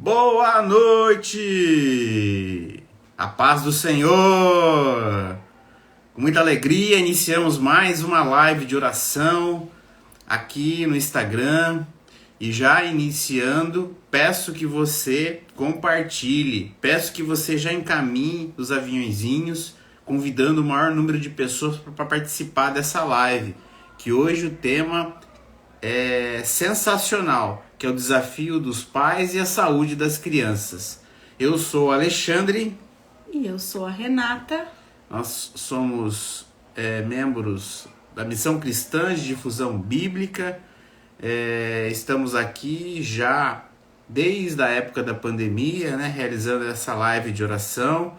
Boa noite! A paz do Senhor! Com muita alegria, iniciamos mais uma live de oração aqui no Instagram. E já iniciando, peço que você compartilhe, peço que você já encaminhe os aviãozinhos, convidando o maior número de pessoas para participar dessa live. Que hoje o tema é sensacional, que é o desafio dos pais e a saúde das crianças. Eu sou o Alexandre. E eu sou a Renata. Nós somos membros da Missão Cristã de Difusão Bíblica. Estamos aqui já desde a época da pandemia, né, realizando essa live de oração,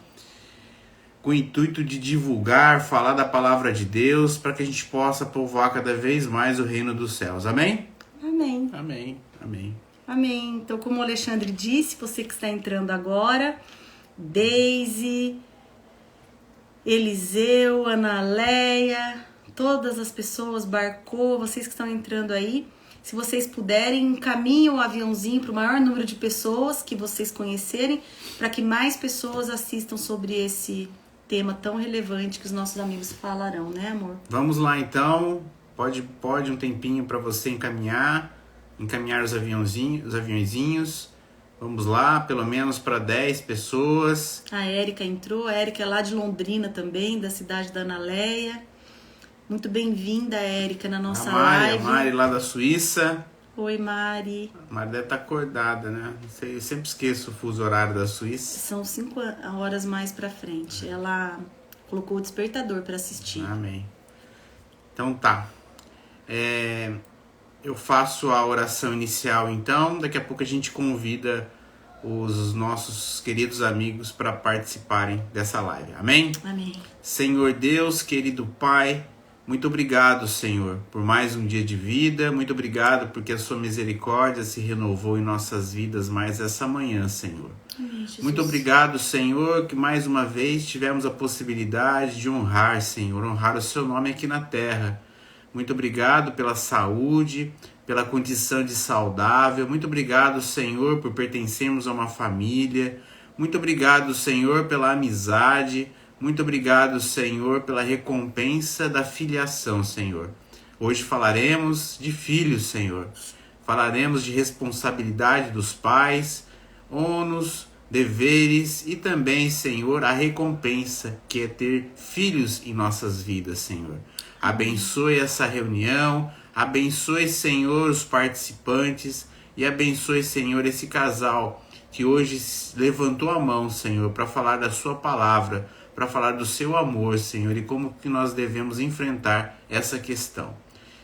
com o intuito de divulgar, falar da palavra de Deus, para que a gente possa povoar cada vez mais o reino dos céus. Amém? Amém. Amém, amém. Amém. Então, como o Alexandre disse, você que está entrando agora, Deise, Eliseu, Analéia, todas as pessoas, Barcô, vocês que estão entrando aí, se vocês puderem, encaminhem o aviãozinho para o maior número de pessoas que vocês conhecerem, para que mais pessoas assistam sobre esse tema tão relevante que os nossos amigos falarão, né, amor? Vamos lá, então. Pode um tempinho para você encaminhar os aviãozinhos. Vamos lá, pelo menos para 10 pessoas. A Érica entrou, a Érica é lá de Londrina também, da cidade da Analéia. Muito bem-vinda, Érica, na nossa live. A Mari lá da Suíça. Oi, Mari. A Mari deve estar acordada, né? Não sei, eu sempre esqueço o fuso horário da Suíça. São 5 horas mais pra frente. Ela colocou o despertador para assistir. Amém. Então tá. Eu faço a oração inicial, então. Daqui a pouco a gente convida os nossos queridos amigos para participarem dessa live. Amém? Amém. Senhor Deus, querido Pai, muito obrigado, Senhor, por mais um dia de vida. Muito obrigado porque a sua misericórdia se renovou em nossas vidas mais essa manhã, Senhor. Amém, Jesus. Muito obrigado, Senhor, que mais uma vez tivemos a possibilidade de honrar, Senhor, honrar o seu nome aqui na terra. Muito obrigado pela saúde, pela condição de saudável. Muito obrigado, Senhor, por pertencermos a uma família. Muito obrigado, Senhor, pela amizade. Muito obrigado, Senhor, pela recompensa da filiação, Senhor. Hoje falaremos de filhos, Senhor. Falaremos de responsabilidade dos pais, ônus, deveres e também, Senhor, a recompensa que é ter filhos em nossas vidas, Senhor. Abençoe essa reunião, abençoe, Senhor, os participantes e abençoe, Senhor, esse casal que hoje levantou a mão, Senhor, para falar da sua palavra, para falar do seu amor, Senhor, e como que nós devemos enfrentar essa questão.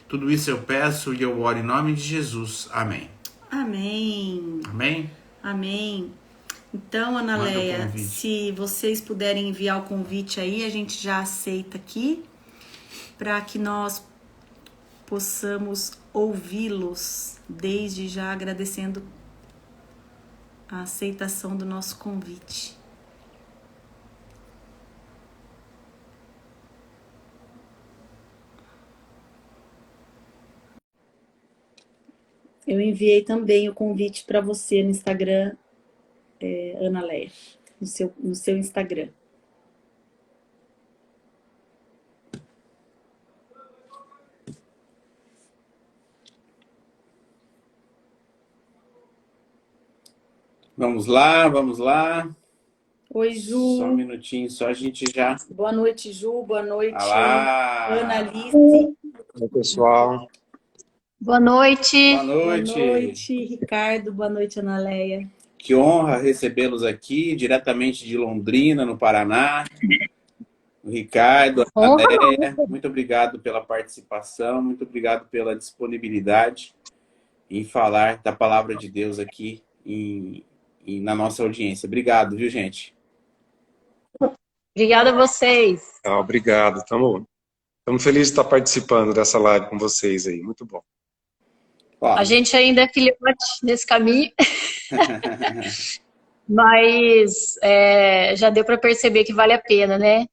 Tudo isso eu peço e eu oro em nome de Jesus. Amém. Amém. Amém? Amém. Então, Analéia, se vocês puderem enviar o convite aí, a gente já aceita aqui, para que nós possamos ouvi-los, desde já agradecendo a aceitação do nosso convite. Eu enviei também o convite para você no Instagram, Analéia, no seu Instagram. Vamos lá, vamos lá. Oi, Ju. Só um minutinho, só a gente já... Boa noite, Ju. Boa noite, Olá. Analice. Oi, pessoal. Boa noite. Boa noite. Boa noite, Ricardo. Boa noite, Analéia. Que honra recebê-los aqui, diretamente de Londrina, no Paraná. O Ricardo, a Analéia, muito obrigado pela participação, muito obrigado pela disponibilidade em falar da palavra de Deus aqui na nossa audiência. Obrigado, viu, gente? Obrigada a vocês. Obrigado, estamos felizes de estar participando dessa live com vocês aí, muito bom. A gente ainda é filhote nesse caminho, mas já deu para perceber que vale a pena, né?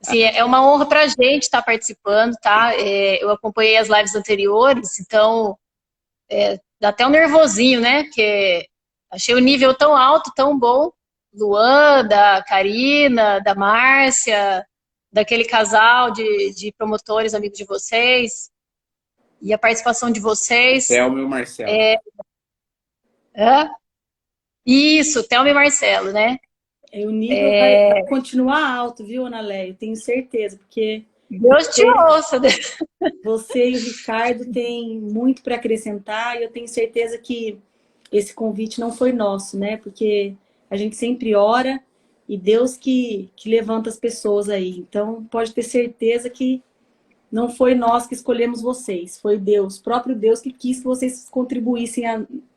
Assim, é uma honra para a gente estar participando, tá? Eu acompanhei as lives anteriores, então dá até um nervosinho, né? Porque Achei o nível tão alto, tão bom. Luan, da Karina, da Márcia, daquele casal de promotores amigos de vocês, e a participação de vocês. Thelma e Marcelo. Isso, Thelma e Marcelo, né? O nível vai continuar alto, viu, Ana Leia? Tenho certeza, porque Deus te ouça. Você e o Ricardo têm muito para acrescentar, e eu tenho certeza que esse convite não foi nosso, né? Porque a gente sempre ora e Deus que levanta as pessoas aí. Então, pode ter certeza que não foi nós que escolhemos vocês, foi Deus, próprio Deus que quis que vocês contribuíssem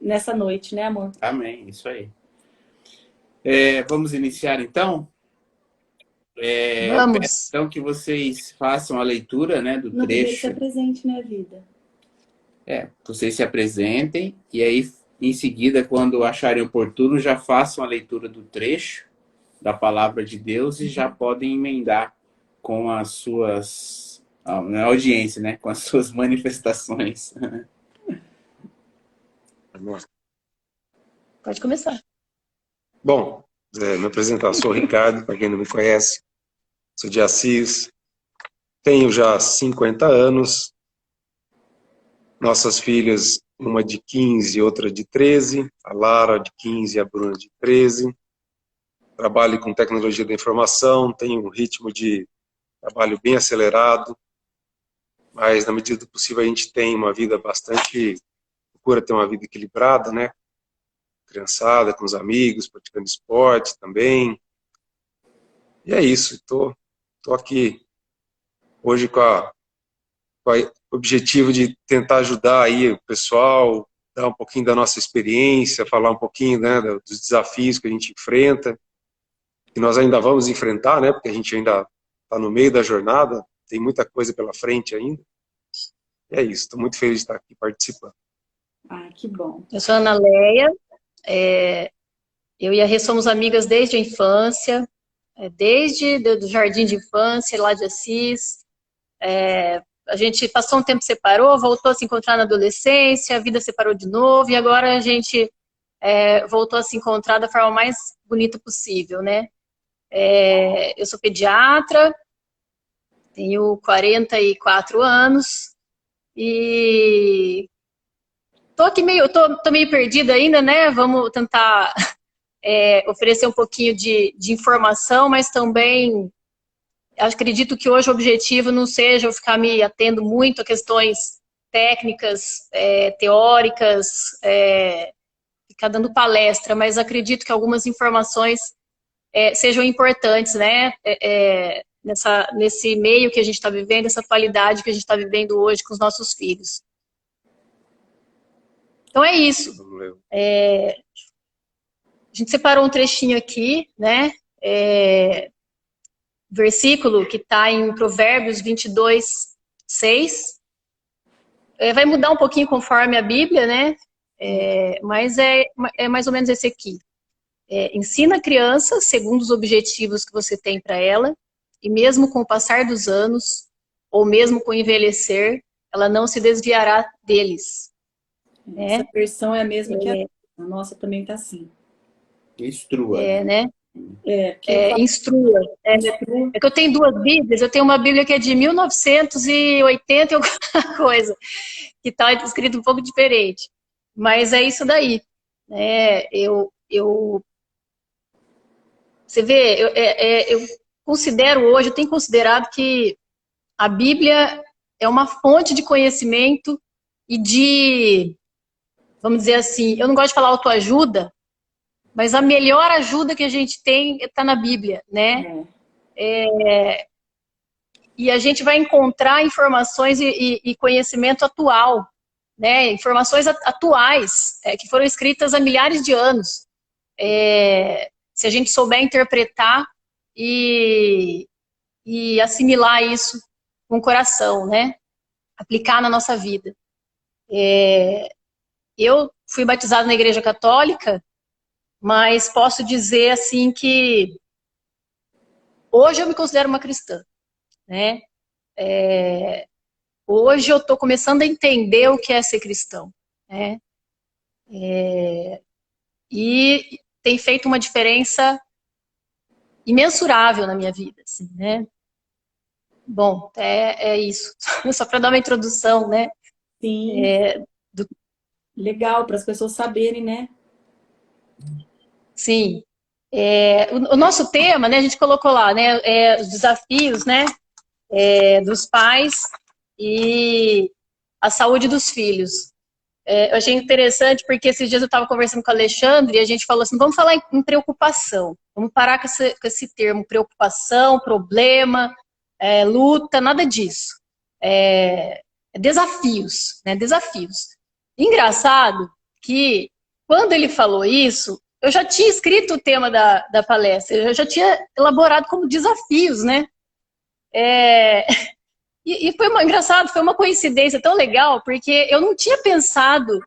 nessa noite, né, amor? Amém, isso aí. Vamos iniciar então? Vamos. Então que vocês façam a leitura, né, do Não, trecho. Se apresente, né, vida? Vocês se apresentem e aí, em seguida, quando acharem oportuno, já façam a leitura do trecho da palavra de Deus e já podem emendar com as suas... na audiência, né? Com as suas manifestações. Pode começar. Bom, me apresentar, sou o Ricardo, para quem não me conhece, sou de Assis, tenho já 50 anos, nossas filhas, uma de 15 e outra de 13, a Lara de 15 e a Bruna de 13, trabalho com tecnologia da informação, tenho um ritmo de trabalho bem acelerado, mas na medida do possível a gente tem uma vida procura ter uma vida equilibrada, né? Criançada, com os amigos, praticando esporte também. E é isso, estou aqui hoje com o objetivo de tentar ajudar aí o pessoal, dar um pouquinho da nossa experiência, falar um pouquinho, né, dos desafios que a gente enfrenta, que nós ainda vamos enfrentar, né, porque a gente ainda está no meio da jornada, tem muita coisa pela frente ainda. E é isso, estou muito feliz de estar aqui participando. Que bom. Eu sou a Ana Leia, eu e a Rê somos amigas desde a infância, desde do jardim de infância, lá de Assis. A gente passou um tempo, separou, voltou a se encontrar na adolescência, a vida separou de novo, e agora a gente voltou a se encontrar da forma mais bonita possível, né? Eu sou pediatra, tenho 44 anos, e tô aqui tô meio perdida ainda, né? Vamos tentar oferecer um pouquinho de informação, mas também acredito que hoje o objetivo não seja eu ficar me atendo muito a questões técnicas, teóricas, ficar dando palestra, mas acredito que algumas informações sejam importantes, né? Nesse meio que a gente está vivendo, essa atualidade que a gente está vivendo hoje com os nossos filhos. Então é isso. A gente separou um trechinho aqui, né? Versículo que está em Provérbios 22, 6. Vai mudar um pouquinho conforme a Bíblia, né? Mas é mais ou menos esse aqui. Ensina a criança segundo os objetivos que você tem para ela, e mesmo com o passar dos anos, ou mesmo com o envelhecer, ela não se desviará deles. Essa versão é a mesma que a nossa também está assim. Instrua. Né? Instrua. Que eu tenho duas Bíblias, eu tenho uma Bíblia que é de 1980 e alguma coisa, que está escrito um pouco diferente. Mas é isso daí. Você vê, eu considero hoje, eu tenho considerado que a Bíblia é uma fonte de conhecimento e de, vamos dizer assim, eu não gosto de falar autoajuda, mas a melhor ajuda que a gente tem está na Bíblia, né? E a gente vai encontrar informações e conhecimento atual, né? Informações atuais, que foram escritas há milhares de anos. Se a gente souber interpretar e assimilar isso com o coração, né? Aplicar na nossa vida. Eu fui batizada na Igreja Católica, mas posso dizer assim que hoje eu me considero uma cristã, né? Hoje eu estou começando a entender o que é ser cristão, né? e tem feito uma diferença imensurável na minha vida, assim, né? Bom, é isso. Só para dar uma introdução, né? Sim. Legal, para as pessoas saberem, né? Sim. O nosso tema, né, a gente colocou lá, né, os desafios, né, dos pais e a saúde dos filhos. Eu achei interessante porque esses dias eu estava conversando com o Alexandre e a gente falou assim, vamos falar em preocupação, vamos parar com esse termo, preocupação, problema, luta, nada disso. Desafios, né, desafios. Engraçado que quando ele falou isso, eu já tinha escrito o tema da palestra, eu já tinha elaborado como desafios, né? E foi engraçado, foi uma coincidência tão legal, porque eu não tinha pensado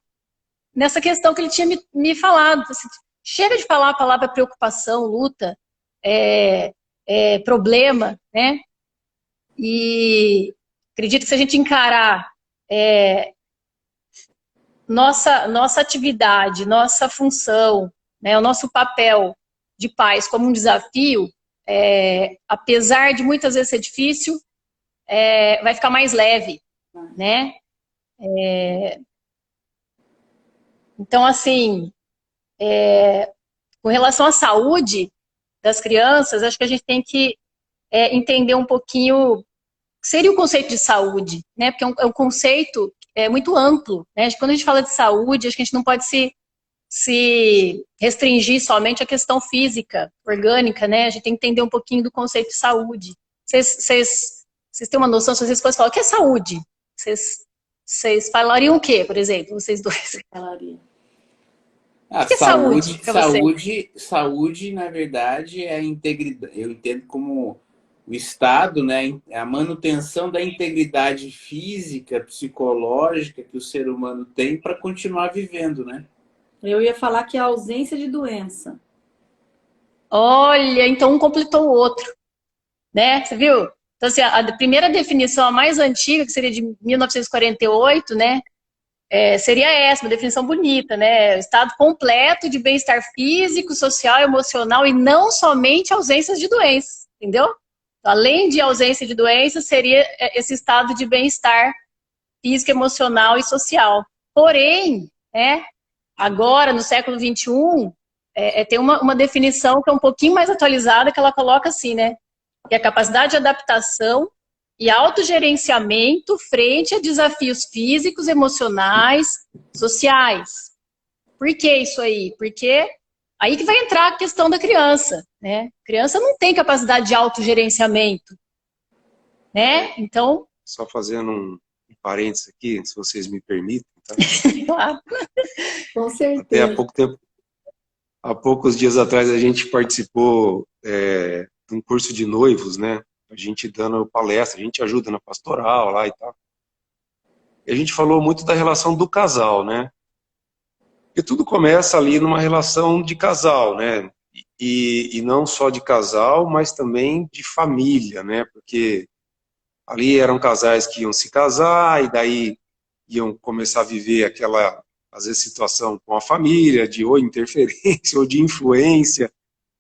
nessa questão que ele tinha me falado. Assim, chega de falar a palavra preocupação, luta, problema, né? E acredito que se a gente encarar nossa atividade, nossa função, né, o nosso papel de pais como um desafio, apesar de muitas vezes ser difícil, vai ficar mais leve, né? Então, assim, com relação à saúde das crianças, acho que a gente tem que entender um pouquinho o que seria o conceito de saúde, né? Porque é um conceito muito amplo, né? Quando a gente fala de saúde, acho que a gente não pode se restringir somente à questão física, orgânica, né? A gente tem que entender um pouquinho do conceito de saúde. Vocês têm uma noção, se vocês fossem falar, o que é saúde? Vocês falariam o quê, por exemplo, vocês dois? Falaria. O que é saúde para você? Saúde, na verdade, é a integridade. Eu entendo como o estado, né, a manutenção da integridade física, psicológica que o ser humano tem para continuar vivendo, né? Eu ia falar que é a ausência de doença. Olha, então um completou o outro, né? Você viu? Então, assim, a primeira definição, a mais antiga, que seria de 1948, né? Seria essa, uma definição bonita, né? Estado completo de bem-estar físico, social, emocional e não somente ausências de doenças, entendeu? Então, além de ausência de doenças, seria esse estado de bem-estar físico, emocional e social. Porém, agora, no século XXI, tem uma definição que é um pouquinho mais atualizada, que ela coloca assim, né? Que é a capacidade de adaptação e autogerenciamento frente a desafios físicos, emocionais, sociais. Por que isso aí? Porque aí que vai entrar a questão da criança, né? A criança não tem capacidade de autogerenciamento, né? Então... Só fazendo um parênteses aqui, se vocês me permitem, tá? Claro, com certeza. Até há pouco tempo, há poucos dias atrás, a gente participou de um curso de noivos, né? A gente dando palestra, a gente ajuda na pastoral lá e tal. E a gente falou muito da relação do casal, né? Porque tudo começa ali numa relação de casal, né? E não só de casal, mas também de família, né? Porque ali eram casais que iam se casar e daí iam começar a viver aquela, às vezes, situação com a família, de ou interferência ou de influência,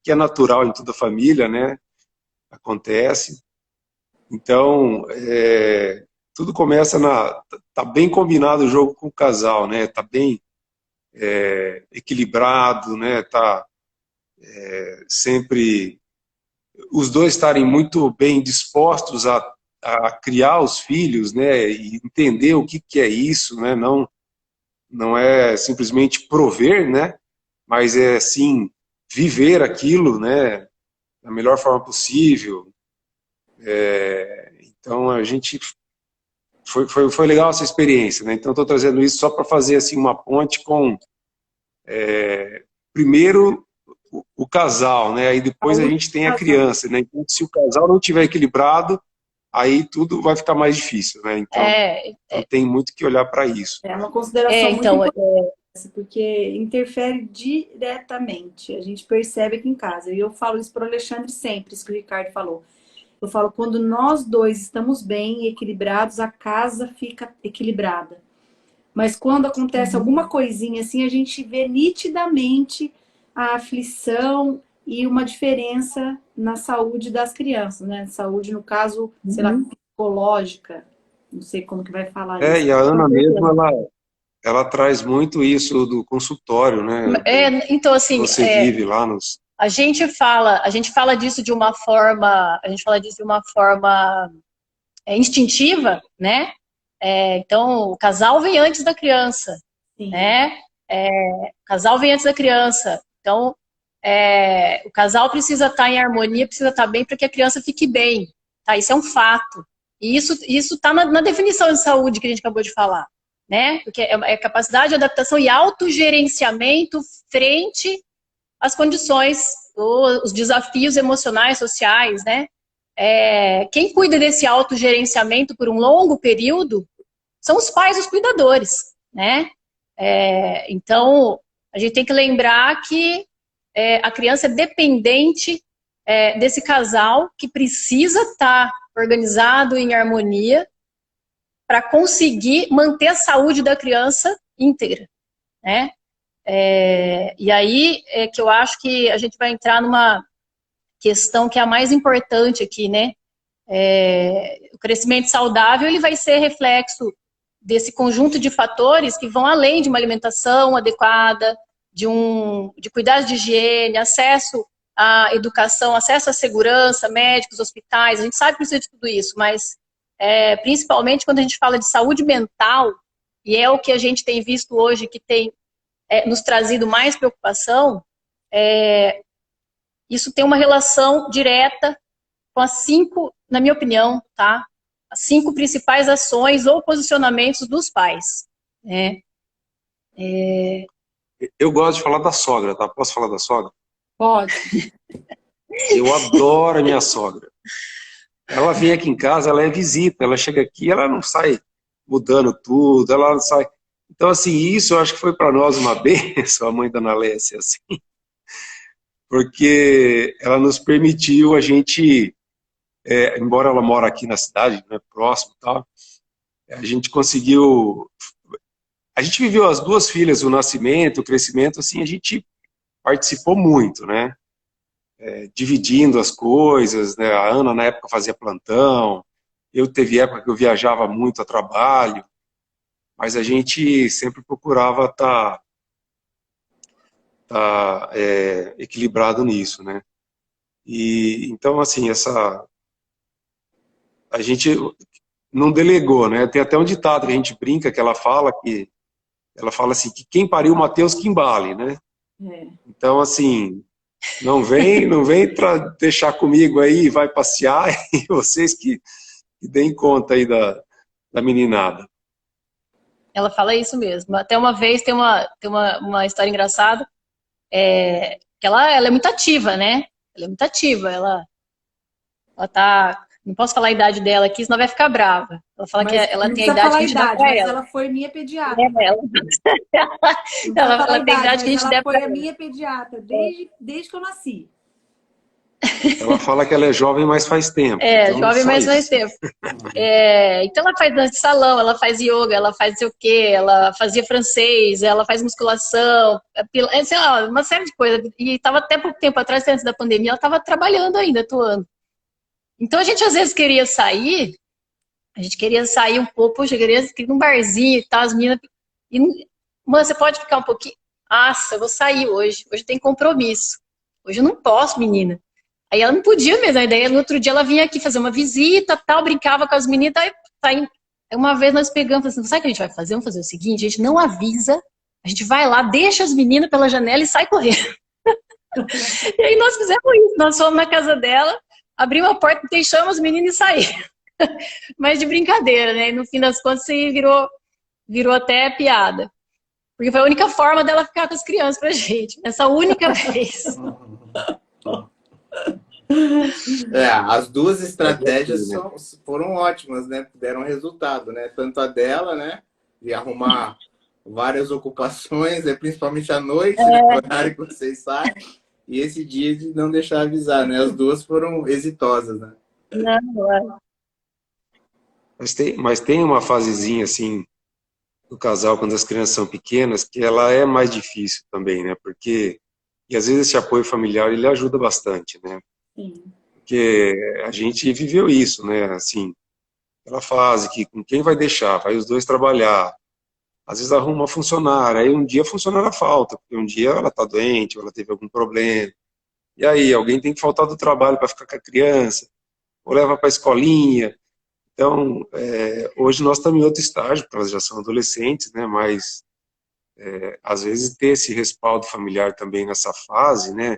que é natural em toda família, né? Acontece. Então, tudo começa tá bem combinado o jogo com o casal, né? Tá bem equilibrado, né? Tá sempre os dois estarem muito bem dispostos a criar os filhos, né? E entender o que é isso, né? Não é simplesmente prover, né? Mas é sim viver aquilo, né? Da melhor forma possível. Então a gente foi legal essa experiência, né? Então estou trazendo isso só para fazer assim uma ponte com primeiro o casal, né? Aí depois a gente tem a criança, né? Então se o casal não tiver equilibrado, aí tudo vai ficar mais difícil, né? Então, então tem muito que olhar para isso. É uma consideração muito importante, porque interfere diretamente. A gente percebe aqui em casa. E eu falo isso para o Alexandre sempre, isso que o Ricardo falou. Eu falo, quando nós dois estamos bem e equilibrados, a casa fica equilibrada. Mas quando acontece alguma coisinha assim, a gente vê nitidamente a aflição e uma diferença na saúde das crianças, né? Saúde, no caso, sei lá, psicológica. Não sei como que vai falar isso. E a Ana mesmo, ela traz muito isso do consultório, né? Então, assim, você vive lá nos... A gente fala disso de uma forma, instintiva, né? Então, o casal vem antes da criança, Sim. né? O casal vem antes da criança. Então, o casal precisa estar em harmonia, precisa estar bem para que a criança fique bem. Tá? Isso é um fato. E isso está na definição de saúde que a gente acabou de falar, né? Porque é capacidade de adaptação e autogerenciamento frente às condições, os desafios emocionais, sociais, né? Quem cuida desse autogerenciamento por um longo período são os pais, os cuidadores, né? Então, a gente tem que lembrar que a criança é dependente desse casal que precisa estar organizado em harmonia para conseguir manter a saúde da criança inteira, né? E aí é que eu acho que a gente vai entrar numa questão que é a mais importante aqui, né? O crescimento saudável ele vai ser reflexo desse conjunto de fatores que vão além de uma alimentação adequada, de cuidados de higiene, acesso à educação, acesso à segurança, médicos, hospitais. A gente sabe que precisa de tudo isso, mas principalmente quando a gente fala de saúde mental, e é o que a gente tem visto hoje que tem nos trazido mais preocupação, isso tem uma relação direta com as 5, na minha opinião, tá? As 5 principais ações ou posicionamentos dos pais, né? Eu gosto de falar da sogra, tá? Posso falar da sogra? Pode. Eu adoro a minha sogra. Ela vem aqui em casa, ela é visita, ela chega aqui, ela não sai mudando tudo, ela não sai... Então, assim, isso eu acho que foi para nós uma bênção, a mãe da Ana Lécia, assim, porque ela nos permitiu, a gente, embora ela mora aqui na cidade, né, próximo e tal, a gente conseguiu... A gente viveu as 2 filhas, o nascimento, o crescimento, assim, a gente participou muito, né? Dividindo as coisas, né? A Ana, na época, fazia plantão, eu teve época que eu viajava muito a trabalho, mas a gente sempre procurava estar equilibrado nisso, né? E então, assim, a gente não delegou, né? Tem até um ditado que a gente brinca, que ela fala assim, que quem pariu Mateus que embale, né? Então, assim, não vem para deixar comigo aí, vai passear, e vocês que deem conta aí da meninada. Ela fala isso mesmo. Até uma vez tem uma história engraçada, que ela é muito ativa, né? Ela é muito ativa, ela tá... Não posso falar a idade dela aqui, senão vai ficar brava. Ela fala que ela tem a idade que a gente dá pra ela. Ela foi minha pediatra. Ela tem a idade que a gente dá pra ela. Ela foi a minha pediatra desde que eu nasci. Ela fala que ela é jovem, mas faz tempo. Então, jovem, mas faz tempo. Então ela faz dança de salão, ela faz yoga, ela faz não sei o quê, ela fazia francês, ela faz musculação, sei lá, uma série de coisas. E estava até pouco tempo atrás, antes da pandemia, ela estava trabalhando ainda, atuando. Então a gente às vezes queria sair um pouco, poxa, queria ir num barzinho e tal, as meninas... Mano, você pode ficar um pouquinho? Nossa, eu vou sair hoje tem compromisso. Hoje eu não posso, menina. Aí ela não podia mesmo, aí no outro dia ela vinha aqui fazer uma visita, tal, brincava com as meninas, aí uma vez nós pegamos, assim, sabe o que a gente vai fazer? Vamos fazer o seguinte, a gente não avisa, a gente vai lá, deixa as meninas pela janela e sai correndo. E aí nós fizemos isso, nós fomos na casa dela, abrimos a porta, deixamos as meninas e saíram. Mas de brincadeira, né? E no fim das contas, virou até piada. Porque foi a única forma dela ficar com as crianças pra gente. Essa única vez. As 2 estratégias foram ótimas, né? Deram resultado, né? Tanto a dela, né? De arrumar várias ocupações, principalmente à noite, né? No horário que vocês saem. E esse dia de não deixar avisar, né? As 2 foram exitosas, né? Não. Mas tem uma fasezinha, assim, do casal, quando as crianças são pequenas, que ela é mais difícil também, né? Porque E às vezes esse apoio familiar, ele ajuda bastante, né? Sim. Porque a gente viveu isso, né? Assim, aquela fase que com quem vai deixar? Vai os dois trabalhar. Às vezes arruma uma funcionária, aí um dia a funcionária falta, porque um dia ela está doente, ou ela teve algum problema. E aí, alguém tem que faltar do trabalho para ficar com a criança, ou leva para a escolinha. Então, hoje nós estamos em outro estágio, porque elas já são adolescentes, né? Mas, às vezes, ter esse respaldo familiar também nessa fase, né?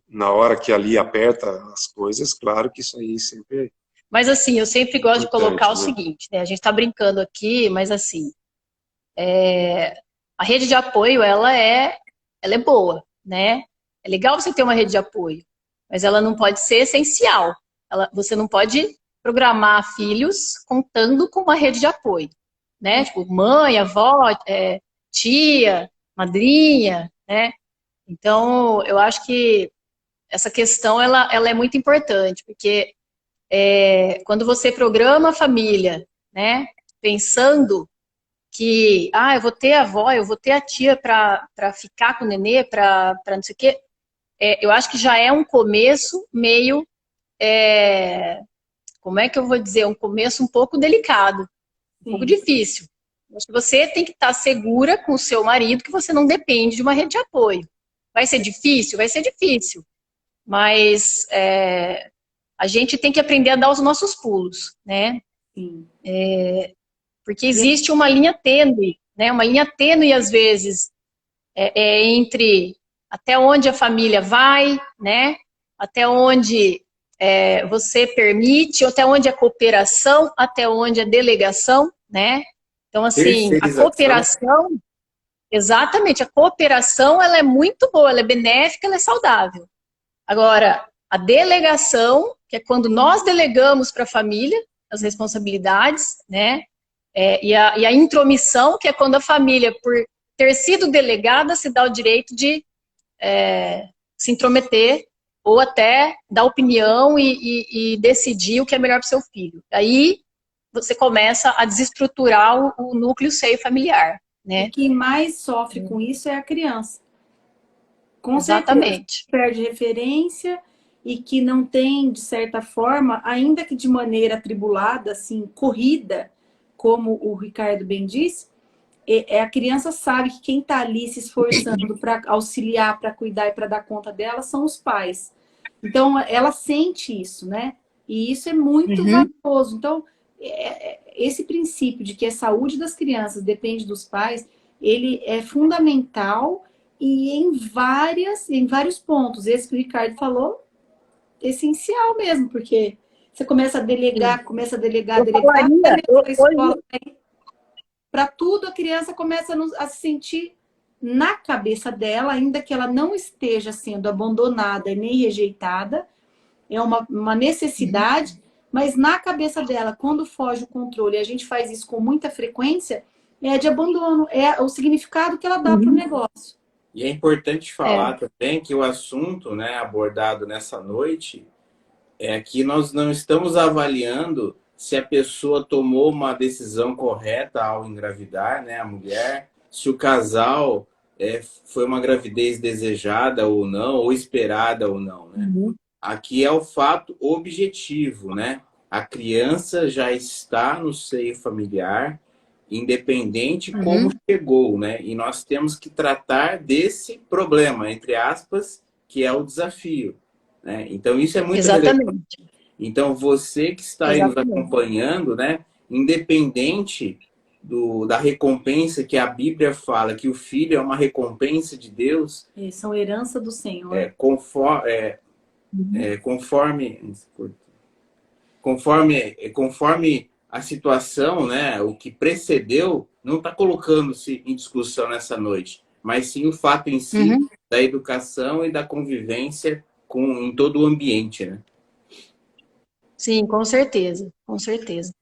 Na hora que ali aperta as coisas, claro que isso aí sempre Mas assim, eu sempre gosto de colocar o né? seguinte, né? A gente está brincando aqui, mas assim, a rede de apoio, ela é boa, né? É legal você ter uma rede de apoio, mas ela não pode ser essencial. Você não pode programar filhos contando com uma rede de apoio, né? Tipo, mãe, avó, tia, madrinha, né? Então, eu acho que essa questão, ela é muito importante, porque quando você programa a família, né? Pensando que, eu vou ter a avó, eu vou ter a tia para ficar com o nenê, para não sei o quê, eu acho que já é um começo meio, como é que eu vou dizer, um começo um pouco delicado, um pouco difícil. Acho que você tem que estar segura com o seu marido que você não depende de uma rede de apoio. Vai ser difícil? Vai ser difícil. Mas a gente tem que aprender a dar os nossos pulos, né? Sim. Porque existe uma linha tênue, né? Uma linha tênue, às vezes, entre até onde a família vai, né? Até onde você permite, até onde a cooperação, até onde a delegação, né? Então, assim, a cooperação, exatamente, a cooperação, ela é muito boa, ela é benéfica, ela é saudável. Agora, a delegação, que é quando nós delegamos para a família as responsabilidades, né? E a intromissão, que é quando a família, por ter sido delegada, se dá o direito de se intrometer ou até dar opinião e decidir o que é melhor para o seu filho. Aí você começa a desestruturar o núcleo seio familiar, né? E quem mais sofre com isso é a criança. Com Exatamente. certeza, perde referência e que não tem, de certa forma, ainda que de maneira atribulada, assim, corrida, como o Ricardo bem disse, a criança sabe que quem está ali se esforçando para auxiliar, para cuidar e para dar conta dela são os pais. Então, ela sente isso, né? E isso é muito valioso. Então, esse princípio de que a saúde das crianças depende dos pais, ele é fundamental e em vários pontos. Esse que o Ricardo falou, essencial mesmo, porque você começa a delegar, para tudo, a criança começa a se sentir na cabeça dela, ainda que ela não esteja sendo abandonada nem rejeitada, é uma necessidade, mas na cabeça dela, quando foge o controle, a gente faz isso com muita frequência, é de abandono, é o significado que ela dá para o negócio. E é importante falar também que o assunto, né, abordado nessa noite é que nós não estamos avaliando se a pessoa tomou uma decisão correta ao engravidar, né, a mulher, se o casal foi uma gravidez desejada ou não, ou esperada ou não, né? Aqui é o fato objetivo, né? A criança já está no seio familiar, independente como chegou, né? E nós temos que tratar desse problema, entre aspas, que é o desafio, né? Então, isso é muito relevante. Então, você que está aí nos acompanhando, né? Independente da recompensa que a Bíblia fala, que o filho é uma recompensa de Deus. São herança do Senhor. Conforme a situação, né, o que precedeu, não está colocando-se em discussão nessa noite, mas sim o fato em si da educação e da convivência em todo o ambiente, né? Sim, com certeza, com certeza.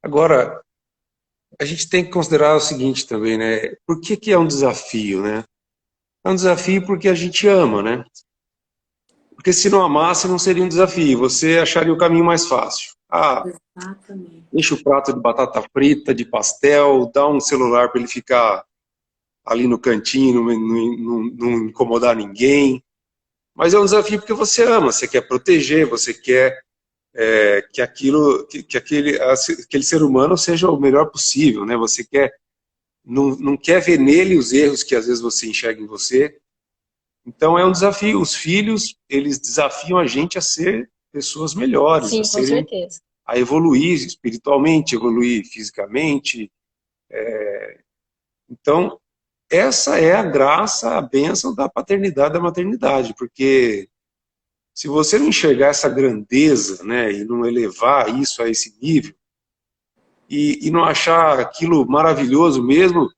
Agora, a gente tem que considerar o seguinte também, né? Por que é um desafio, né? É um desafio porque a gente ama, né? Porque se não amasse, não seria um desafio. Você acharia o caminho mais fácil. Enche o prato de batata frita, de pastel, dá um celular para ele ficar ali no cantinho, não incomodar ninguém. Mas é um desafio porque você ama, você quer proteger, você quer que aquele ser humano seja o melhor possível, né? Você não quer ver nele os erros que às vezes você enxerga em você. Então é um desafio. Os filhos, eles desafiam a gente a ser pessoas melhores, Sim, com certeza. A evoluir espiritualmente, evoluir fisicamente. Então, essa é a graça, a bênção da paternidade, da maternidade, porque se você não enxergar essa grandeza, né, e não elevar isso a esse nível, e não achar aquilo maravilhoso mesmo,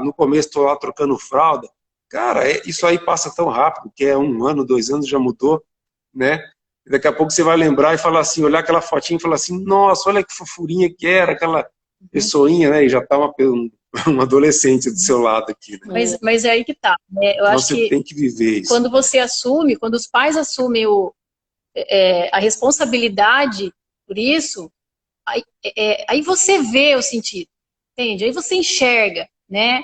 no começo estou lá trocando fralda, cara, isso aí passa tão rápido, que é 1 ano, 2 anos, já mudou, né? E daqui a pouco você vai lembrar e falar assim, olhar aquela fotinha e falar assim, nossa, olha que fofurinha que era, aquela pessoinha, né? E já está um adolescente do seu lado aqui, né? Mas é aí que tá, né? Eu acho você tem que viver isso. Quando você assume, quando os pais assumem a responsabilidade por isso, aí você vê o sentido, entende? Aí você enxerga, né?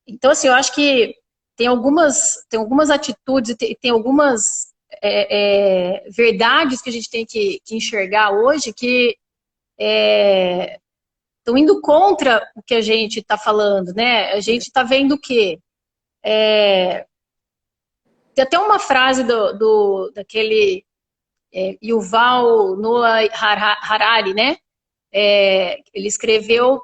Então, assim, eu acho que tem algumas atitudes, tem algumas verdades que a gente tem que enxergar hoje que estão indo contra o que a gente está falando, né? A gente está vendo o quê? Tem até uma frase daquele Yuval Noah Harari, né? Ele escreveu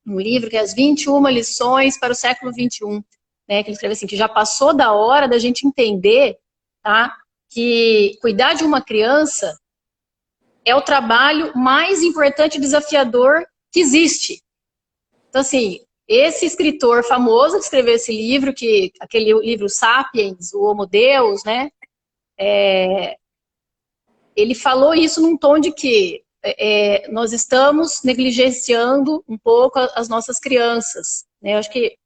um livro que é As 21 Lições para o Século XXI, né? Que ele escreve assim, que já passou da hora da gente entender, tá? Que cuidar de uma criança é o trabalho mais importante e desafiador que existe. Então, assim, esse escritor famoso que escreveu esse livro, aquele livro Sapiens, o Homo Deus, né? Ele falou isso num tom de que nós estamos negligenciando um pouco as nossas crianças, né? Eu acho que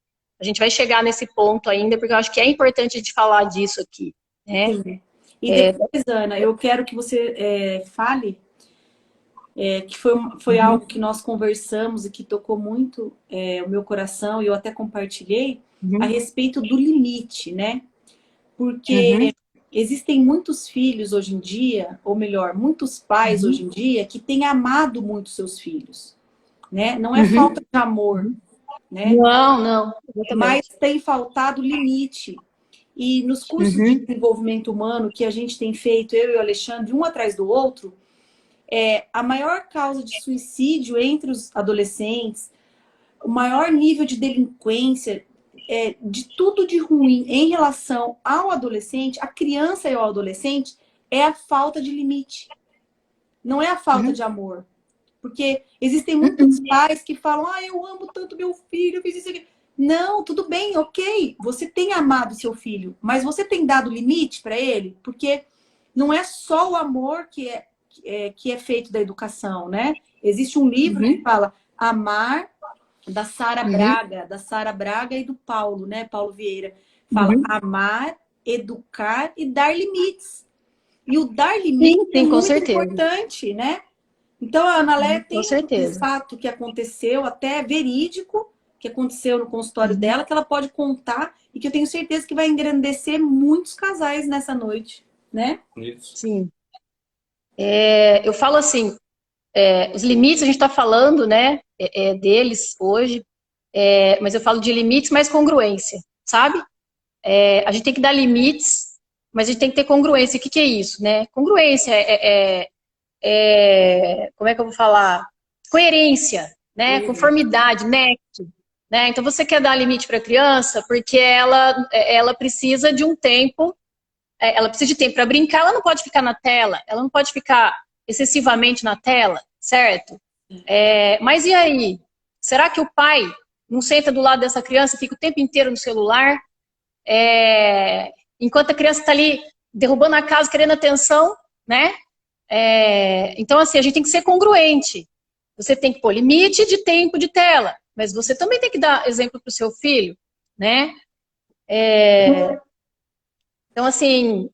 a gente vai chegar nesse ponto ainda, porque eu acho que é importante a gente falar disso aqui, né? Sim. E depois, Ana, eu quero que você fale que foi algo que nós conversamos e que tocou muito o meu coração, e eu até compartilhei, a respeito do limite, né? Porque existem muitos filhos hoje em dia, ou melhor, muitos pais hoje em dia, que têm amado muito seus filhos, né? Não é falta de amor, né? Não. Mas tem faltado limite. E nos cursos de desenvolvimento humano que a gente tem feito, eu e o Alexandre, um atrás do outro, a maior causa de suicídio entre os adolescentes, o maior nível de delinquência, de tudo de ruim em relação ao adolescente, a criança e ao adolescente, é a falta de limite. Não é a falta de amor. Porque existem muitos pais que falam, eu amo tanto meu filho, eu fiz isso aqui. Não, tudo bem, ok. Você tem amado seu filho, mas você tem dado limite para ele? Porque não é só o amor que é feito da educação, né? Existe um livro que fala Amar, da Sara Braga e do Paulo, né? Paulo Vieira. Fala amar, educar e dar limites. E o dar limites é muito importante, né? Então, a Ana Léa tem um fato que aconteceu, até verídico, que aconteceu no consultório dela, que ela pode contar e que eu tenho certeza que vai engrandecer muitos casais nessa noite, né? Isso. Sim. Eu falo assim, os limites a gente está falando, né, deles hoje, mas eu falo de limites mais congruência, sabe? A gente tem que dar limites, mas a gente tem que ter congruência. O que é isso, né? Congruência como é que eu vou falar? Coerência, né? Conformidade, nexo, né? Então você quer dar limite para a criança porque ela precisa de um tempo, ela precisa de tempo para brincar, ela não pode ficar na tela, ela não pode ficar excessivamente na tela, certo? Mas e aí? Será que o pai não senta do lado dessa criança e fica o tempo inteiro no celular? Enquanto a criança está ali derrubando a casa, querendo atenção, né? Então, assim, a gente tem que ser congruente. Você tem que pôr limite de tempo de tela, mas você também tem que dar exemplo para o seu filho, né? Então, assim,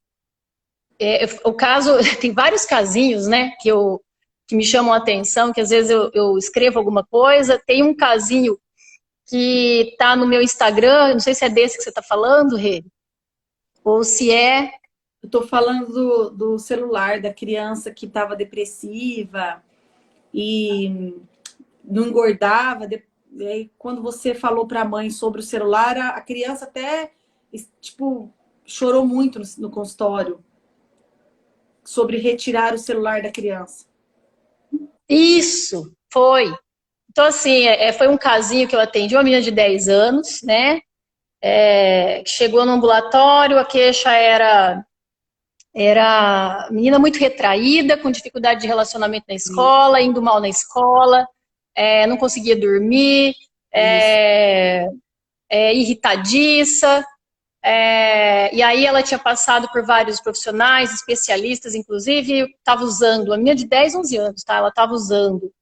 o caso, tem vários casinhos, né, que me chamam a atenção, que às vezes eu escrevo alguma coisa, tem um casinho que tá no meu Instagram, não sei se é desse que você tá falando, Rê, ou se é... Eu tô falando do celular, da criança que estava depressiva e não engordava. E aí, quando você falou para a mãe sobre o celular, a criança até, tipo, chorou muito no consultório sobre retirar o celular da criança. Isso, foi. Então, assim, foi um casinho que eu atendi, uma menina de 10 anos, né? Chegou no ambulatório, a queixa era menina muito retraída, com dificuldade de relacionamento na escola, indo mal na escola, não conseguia dormir, irritadiça. E aí ela tinha passado por vários profissionais, especialistas, inclusive, estava usando, a menina de 10, 11 anos, tá? Ela estava usando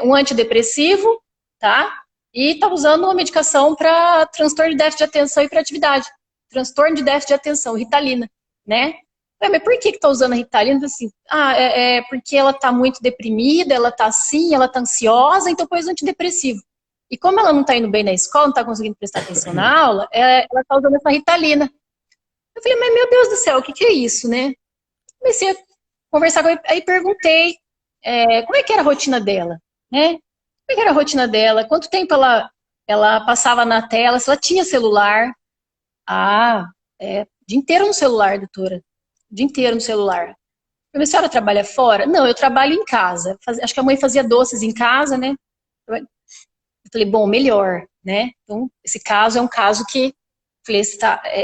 um antidepressivo, tá? E estava usando uma medicação para transtorno de déficit de atenção e hiperatividade. Transtorno de déficit de atenção, Ritalina, né? Mas por que está usando a Ritalina? Assim, porque ela está muito deprimida, ela está assim, ela está ansiosa, então pôs antidepressivo. E como ela não está indo bem na escola, não está conseguindo prestar atenção na aula, ela está usando essa Ritalina. Eu falei, mas meu Deus do céu, o que é isso, né? Comecei a conversar com ela, aí perguntei como é que era a rotina dela, né? Como é que era a rotina dela? Quanto tempo ela passava na tela? Se ela tinha celular? O dia inteiro no celular, doutora. O dia inteiro no celular. Eu falei, a senhora trabalha fora? Não, eu trabalho em casa. Acho que a mãe fazia doces em casa, né? Eu falei, bom, melhor, né? Então, esse caso é um caso que, falei,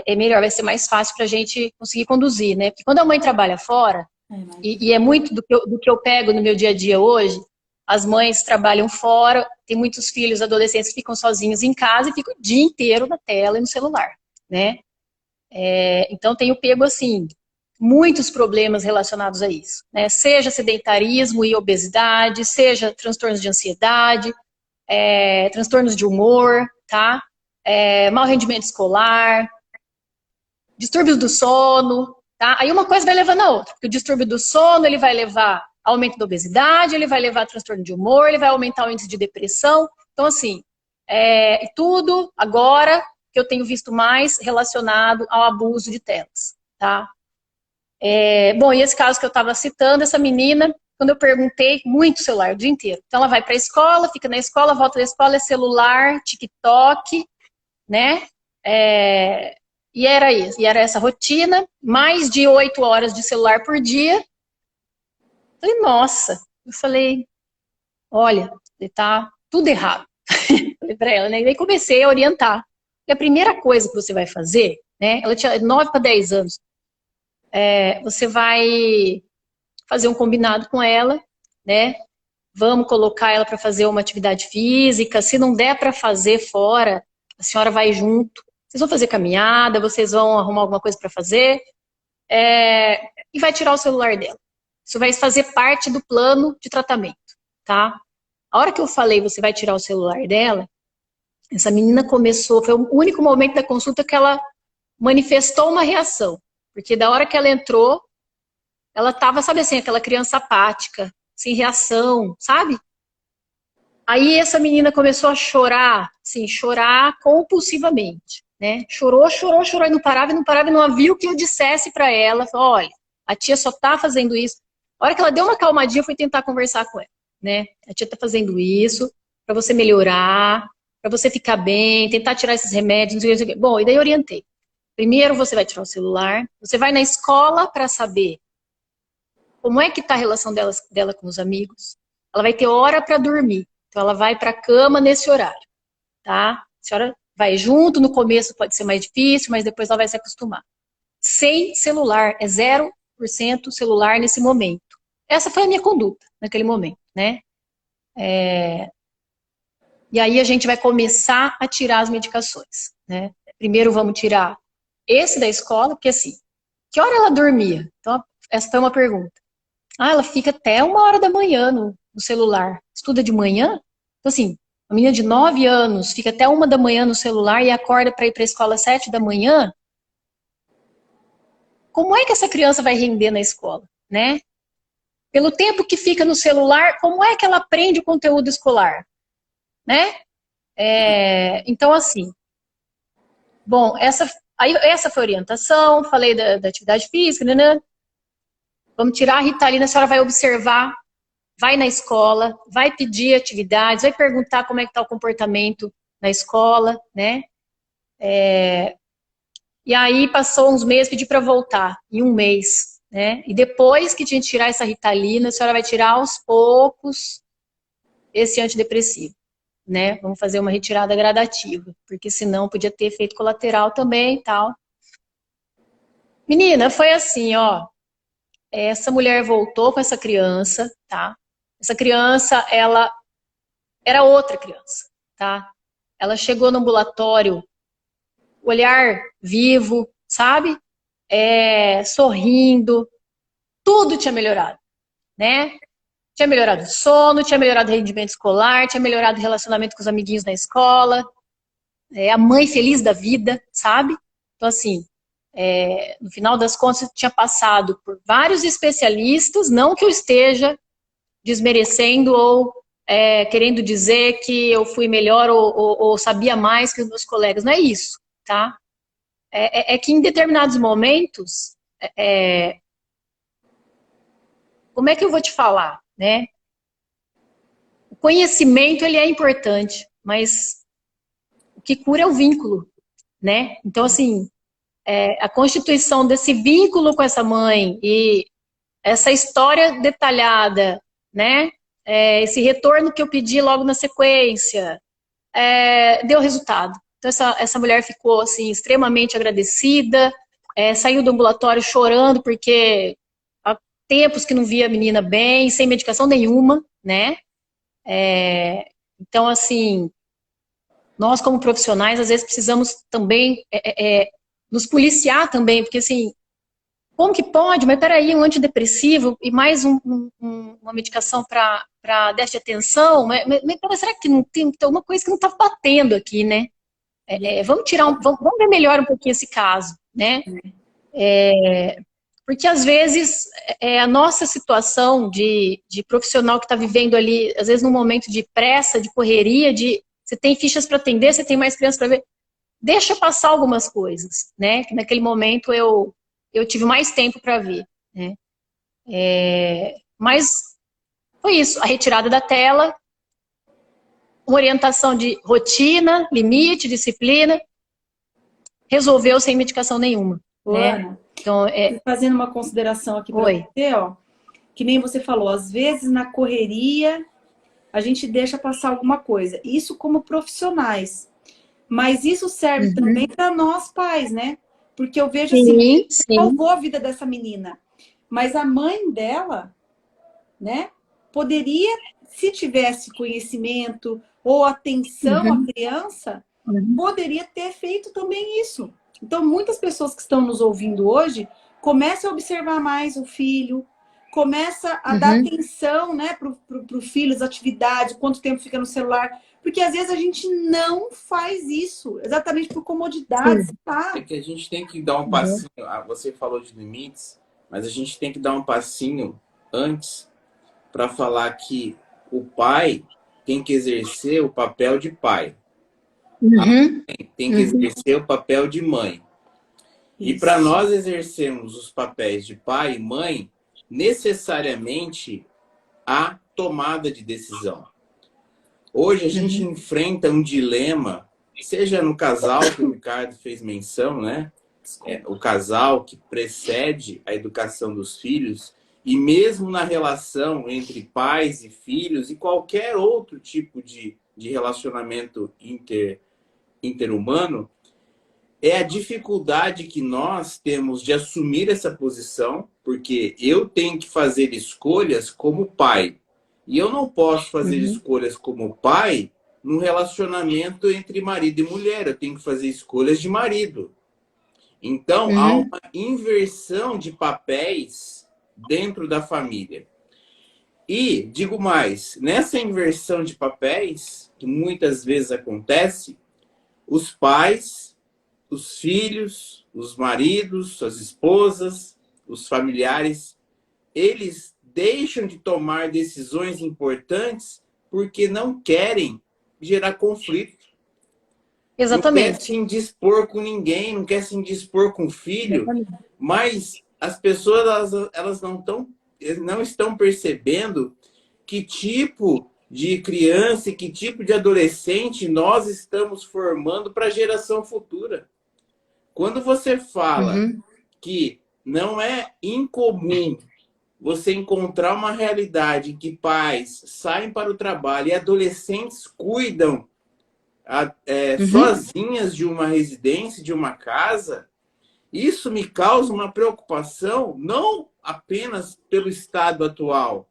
é melhor, vai ser mais fácil pra gente conseguir conduzir, né? Porque quando a mãe trabalha fora, e é muito do que eu pego no meu dia a dia hoje, as mães trabalham fora, tem muitos filhos, adolescentes que ficam sozinhos em casa e ficam o dia inteiro na tela e no celular, né? Então, tenho pego, assim, muitos problemas relacionados a isso, né? Seja sedentarismo e obesidade, seja transtornos de ansiedade, transtornos de humor, tá? Mau rendimento escolar, distúrbios do sono, tá? Aí uma coisa vai levando a outra, porque o distúrbio do sono, ele vai levar a aumento da obesidade, ele vai levar a transtorno de humor, ele vai aumentar o índice de depressão. Então, assim, tudo agora que eu tenho visto mais relacionado ao abuso de telas, tá? Bom, e esse caso que eu estava citando, essa menina, quando eu perguntei, muito celular o dia inteiro. Então ela vai para a escola, fica na escola, volta da escola, é celular, TikTok, né? E era isso, e era essa rotina, mais de 8 horas de celular por dia. Falei, nossa, eu falei, olha, tá tudo errado. Falei para ela, né? E aí comecei a orientar. E a primeira coisa que você vai fazer, né? Ela tinha 9 para 10 anos. Você vai fazer um combinado com ela, né? Vamos colocar ela para fazer uma atividade física. Se não der para fazer fora, a senhora vai junto. Vocês vão fazer caminhada, vocês vão arrumar alguma coisa para fazer, e vai tirar o celular dela. Isso vai fazer parte do plano de tratamento, tá? A hora que eu falei, você vai tirar o celular dela, essa menina começou, foi o único momento da consulta que ela manifestou uma reação. Porque da hora que ela entrou, ela tava, sabe assim, aquela criança apática, sem reação, sabe? Aí essa menina começou a chorar, assim, chorar compulsivamente, né? Chorou, chorou, chorou e não parava, e não havia o que eu dissesse pra ela. Falou, olha, a tia só tá fazendo isso. A hora que ela deu uma calmadinha, eu fui tentar conversar com ela, né? A tia tá fazendo isso pra você melhorar, pra você ficar bem, tentar tirar esses remédios, não sei o que. Bom, e daí eu orientei. Primeiro você vai tirar o celular, você vai na escola para saber como é que está a relação dela com os amigos. Ela vai ter hora para dormir, então ela vai para a cama nesse horário, tá? A senhora vai junto, no começo pode ser mais difícil, mas depois ela vai se acostumar. Sem celular, 0% celular nesse momento. Essa foi a minha conduta naquele momento, né? E aí a gente vai começar a tirar as medicações, né? Primeiro vamos tirar esse da escola, porque assim, que hora ela dormia? Então, essa foi uma pergunta. Ela fica até 1h da manhã no celular. Estuda de manhã? Então, assim, uma menina de 9 anos fica até 1 da manhã no celular e acorda para ir para a escola às 7 da manhã. Como é que essa criança vai render na escola, né? Pelo tempo que fica no celular, como é que ela aprende o conteúdo escolar, né? Então, assim, bom, essa foi a orientação, falei da atividade física, né? Vamos tirar a Ritalina, a senhora vai observar, vai na escola, vai pedir atividades, vai perguntar como é que está o comportamento na escola, né? E aí passou uns meses, pedi para voltar, em um mês, né? E depois que tinha que tirar essa Ritalina, a senhora vai tirar aos poucos esse antidepressivo, né? Vamos fazer uma retirada gradativa, porque senão podia ter efeito colateral também e tal. Menina, foi assim, ó. Essa mulher voltou com essa criança, tá? Essa criança, ela era outra criança, tá? Ela chegou no ambulatório, olhar vivo, sabe? Sorrindo, tudo tinha melhorado, né? Tinha melhorado o sono, tinha melhorado o rendimento escolar, tinha melhorado o relacionamento com os amiguinhos na escola, a mãe feliz da vida, sabe? Então, assim, no final das contas, tinha passado por vários especialistas, não que eu esteja desmerecendo ou querendo dizer que eu fui melhor ou sabia mais que os meus colegas, não é isso, tá? Que em determinados momentos, como é que eu vou te falar, né? O conhecimento, ele é importante, mas o que cura é o vínculo, né? Então, assim, a constituição desse vínculo com essa mãe e essa história detalhada, né? Esse retorno que eu pedi logo na sequência, deu resultado. Então, essa mulher ficou, assim, extremamente agradecida, saiu do ambulatório chorando, porque há tempos que não via a menina bem, sem medicação nenhuma, né? Então, assim, nós como profissionais, às vezes precisamos também nos policiar também, porque, assim, como que pode? Mas peraí, um antidepressivo e mais uma medicação para déficit de atenção? Mas será que não tem alguma coisa que não está batendo aqui, né? Vamos vamos ver melhor um pouquinho esse caso, né? Porque às vezes a nossa situação de profissional que está vivendo ali, às vezes num momento de pressa, de correria, você tem fichas para atender, você tem mais crianças para ver, deixa passar algumas coisas, né? Que naquele momento eu tive mais tempo para ver, né? Mas foi isso, a retirada da tela, uma orientação de rotina, limite, disciplina, resolveu sem medicação nenhuma. Ô, né? Ana, Então, fazendo uma consideração aqui para você, ó, que nem você falou, às vezes na correria a gente deixa passar alguma coisa. Isso como profissionais. Mas isso serve também para nós pais, né? Porque eu vejo assim, salvou a vida dessa menina. Mas a mãe dela, né, poderia, se tivesse conhecimento ou atenção à criança, poderia ter feito também isso. Então, muitas pessoas que estão nos ouvindo hoje, começam a observar mais o filho, começa a dar atenção, né, para o filho, as atividades, quanto tempo fica no celular. Porque às vezes a gente não faz isso, exatamente por comodidade. Tá? É que a gente tem que dar um passinho. Você falou de limites, mas a gente tem que dar um passinho antes para falar que o pai tem que exercer o papel de pai. A mãe tem que exercer o papel de mãe. Isso. E para nós exercermos os papéis de pai e mãe, necessariamente há tomada de decisão. Hoje a gente enfrenta um dilema, seja no casal que o Ricardo fez menção, né? O casal que precede a educação dos filhos, e mesmo na relação entre pais e filhos e qualquer outro tipo de relacionamento interhumano, é a dificuldade que nós temos de assumir essa posição, porque eu tenho que fazer escolhas como pai. E eu não posso fazer escolhas como pai num relacionamento entre marido e mulher. Eu tenho que fazer escolhas de marido. Então, há uma inversão de papéis dentro da família. E, digo mais, nessa inversão de papéis, que muitas vezes acontece, os pais, os filhos, os maridos, as esposas, os familiares, eles deixam de tomar decisões importantes porque não querem gerar conflito. não quer Exatamente. se indispor com ninguém, não quer se indispor com o filho, Exatamente. mas as pessoas elas não estão percebendo que tipo de criança e que tipo de adolescente nós estamos formando para a geração futura. Quando você fala Uhum. que não é incomum você encontrar uma realidade em que pais saem para o trabalho e adolescentes cuidam Uhum. sozinhas de uma residência, de uma casa, isso me causa uma preocupação, não apenas pelo estado atual,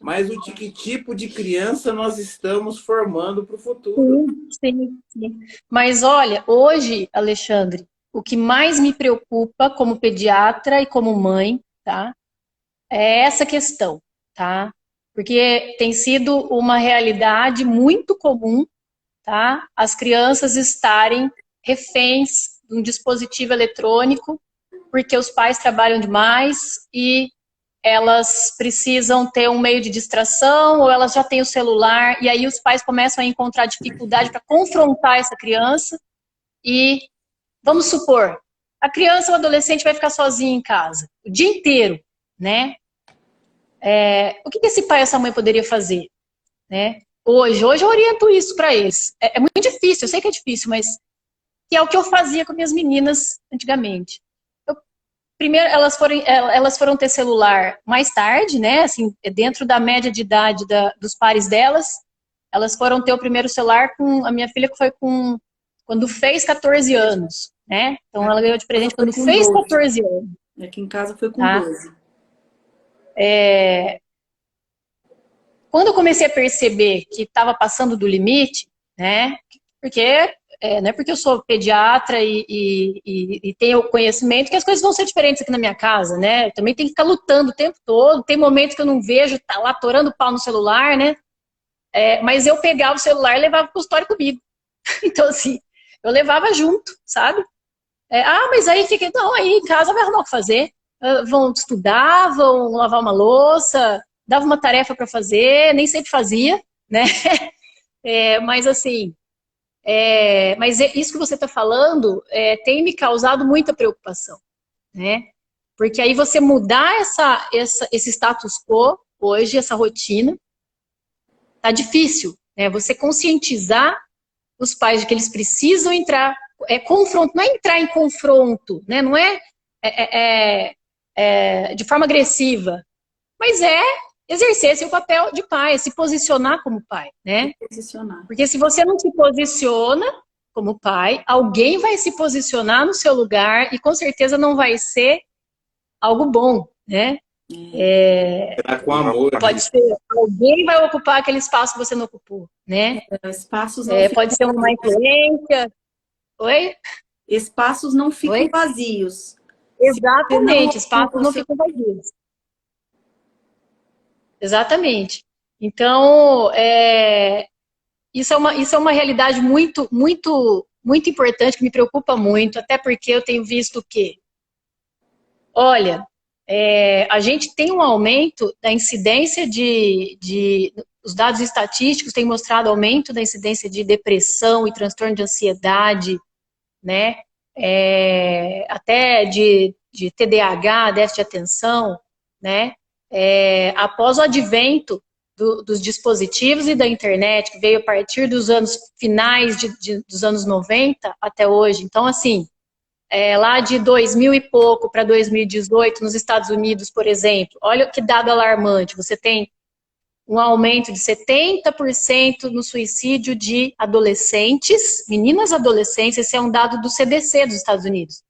mas o de que tipo de criança nós estamos formando para o futuro. Sim, sim, sim. Mas olha, hoje, Alexandre, o que mais me preocupa como pediatra e como mãe, tá? É essa questão, tá? Porque tem sido uma realidade muito comum, tá? As crianças estarem reféns de um dispositivo eletrônico, porque os pais trabalham demais e elas precisam ter um meio de distração ou elas já têm o celular e aí os pais começam a encontrar dificuldade para confrontar essa criança e, vamos supor, a criança ou adolescente vai ficar sozinha em casa o dia inteiro, né? O que esse pai e essa mãe poderia fazer, né? Hoje eu oriento isso para eles. É muito difícil, eu sei que é difícil, mas que é o que eu fazia com minhas meninas antigamente. Primeiro, elas foram ter celular mais tarde, né? Assim, dentro da média de idade dos pares delas. Elas foram ter o primeiro celular com a minha filha, que foi quando fez 14 anos, né? Então ela ganhou de presente Foi quando com fez 12. 14 anos, Aqui em casa foi com tá? 12. Quando eu comecei a perceber que estava passando do limite, né? Porque não é porque eu sou pediatra e tenho conhecimento que as coisas vão ser diferentes aqui na minha casa, né? Eu também tenho que ficar lutando o tempo todo. Tem momentos que eu não vejo, tá lá torando o pau no celular, né? Mas eu pegava o celular e levava pro consultório comigo. Então, assim, eu levava junto, sabe? Mas aí fica. Não, aí em casa vai arrumar o que fazer. Vão estudar, vão lavar uma louça, dava uma tarefa para fazer, nem sempre fazia, né? Mas assim, mas isso que você está falando tem me causado muita preocupação, né? Porque aí você mudar esse status quo hoje, essa rotina, tá difícil, né? Você conscientizar os pais de que eles precisam entrar, confronto, não é entrar em confronto, né? Não de forma agressiva, mas exercer seu papel de pai, se posicionar como pai, né? Posicionar. Porque se você não se posiciona como pai, alguém vai se posicionar no seu lugar e com certeza não vai ser algo bom, né? Com amor. Pode ser, alguém vai ocupar aquele espaço que você não ocupou, né? Espaços não Pode ser uma má influência. Oi? Espaços não ficam Oi? vazios. Exatamente, espaços não ficam vazios. Exatamente. Então, isso é uma realidade muito, muito, muito importante, que me preocupa muito, até porque eu tenho visto que, olha, a gente tem um aumento da incidência os dados estatísticos têm mostrado aumento da incidência de depressão e transtorno de ansiedade, né? Até de TDAH, déficit de atenção, né? Após o advento dos dispositivos e da internet, que veio a partir dos anos finais dos anos 90 até hoje. Então, assim, lá de 2000 e pouco para 2018, nos Estados Unidos, por exemplo, olha que dado alarmante, você tem um aumento de 70% no suicídio de adolescentes, meninas adolescentes, esse é um dado do CDC dos Estados Unidos.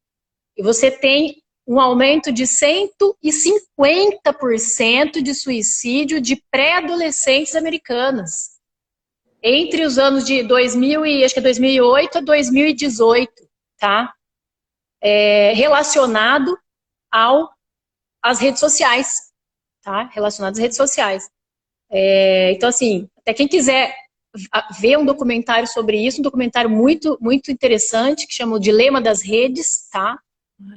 E você tem um aumento de 150% de suicídio de pré-adolescentes americanas. Entre os anos de 2008 a 2018, tá? Relacionado às redes sociais, tá? Relacionado às redes sociais. Então, assim, até quem quiser ver um documentário sobre isso, um documentário muito, muito interessante, que chama O Dilema das Redes, tá?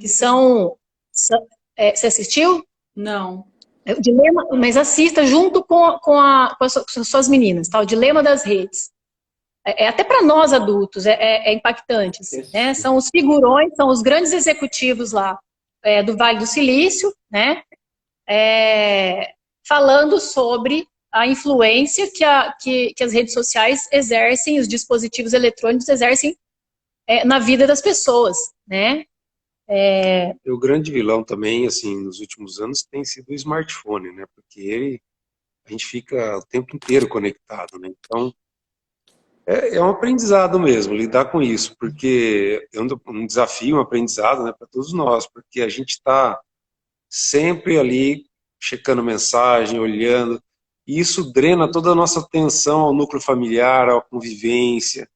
Que você assistiu? Não. O Dilema, mas assista junto com as suas meninas, tá? O Dilema das Redes. até para nós adultos, é impactante, assim, né? São os figurões, são os grandes executivos lá do Vale do Silício, né? Falando sobre a influência que as redes sociais exercem, os dispositivos eletrônicos exercem na vida das pessoas, né? O grande vilão também, assim, nos últimos anos tem sido o smartphone, né? Porque a gente fica o tempo inteiro conectado, né? Então, é um aprendizado mesmo, lidar com isso, porque é um desafio, um aprendizado, né, para todos nós, porque a gente está sempre ali checando mensagem, olhando, e isso drena toda a nossa atenção ao núcleo familiar, à convivência.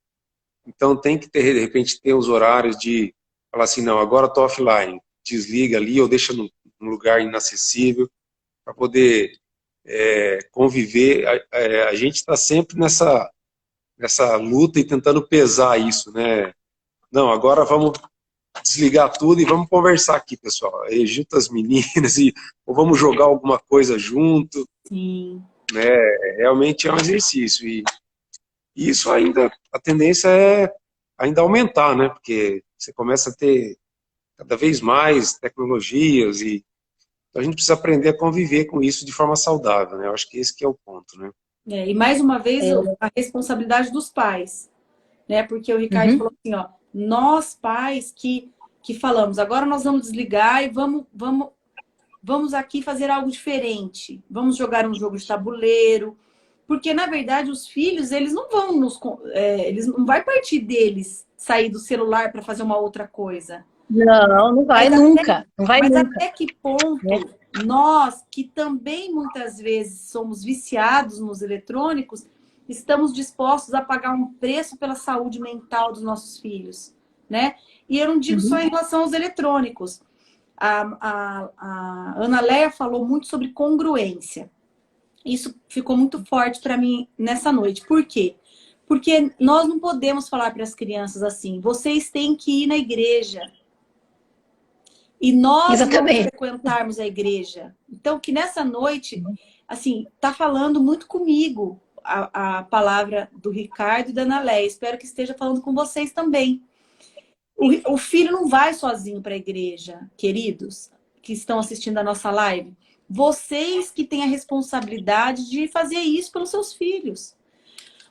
Então tem que ter, de repente, ter os horários de falar assim, não, agora estou offline, desliga ali ou deixa num lugar inacessível para poder conviver. A gente está sempre nessa luta e tentando pesar isso, né? Não, agora vamos desligar tudo e vamos conversar aqui, pessoal. Aí junta as meninas ou vamos jogar alguma coisa junto. Sim. Né? Realmente é um exercício. E isso ainda, a tendência é ainda aumentar, né? Porque você começa a ter cada vez mais tecnologias então a gente precisa aprender a conviver com isso de forma saudável, né? Eu acho que esse que é o ponto, né? E mais uma vez, a responsabilidade dos pais, né? Porque o Ricardo falou assim, ó, nós pais que falamos, agora nós vamos desligar e vamos aqui fazer algo diferente. Vamos jogar um jogo de tabuleiro, porque na verdade os filhos, eles não vão eles não vai partir deles sair do celular para fazer uma outra coisa. Não vai nunca. Não vai nunca. Até que ponto nós, que também muitas vezes somos viciados nos eletrônicos, estamos dispostos a pagar um preço pela saúde mental dos nossos filhos, né? E eu não digo só em relação aos eletrônicos. A Ana Léa falou muito sobre congruência. Isso ficou muito forte para mim nessa noite. Por quê? Porque nós não podemos falar para as crianças assim, vocês têm que ir na igreja. E nós não frequentarmos a igreja. Então, que nessa noite, assim, tá falando muito comigo a palavra do Ricardo e da Ana Léa. Espero que esteja falando com vocês também. O filho não vai sozinho para a igreja, queridos, que estão assistindo a nossa live. Vocês que têm a responsabilidade de fazer isso pelos seus filhos.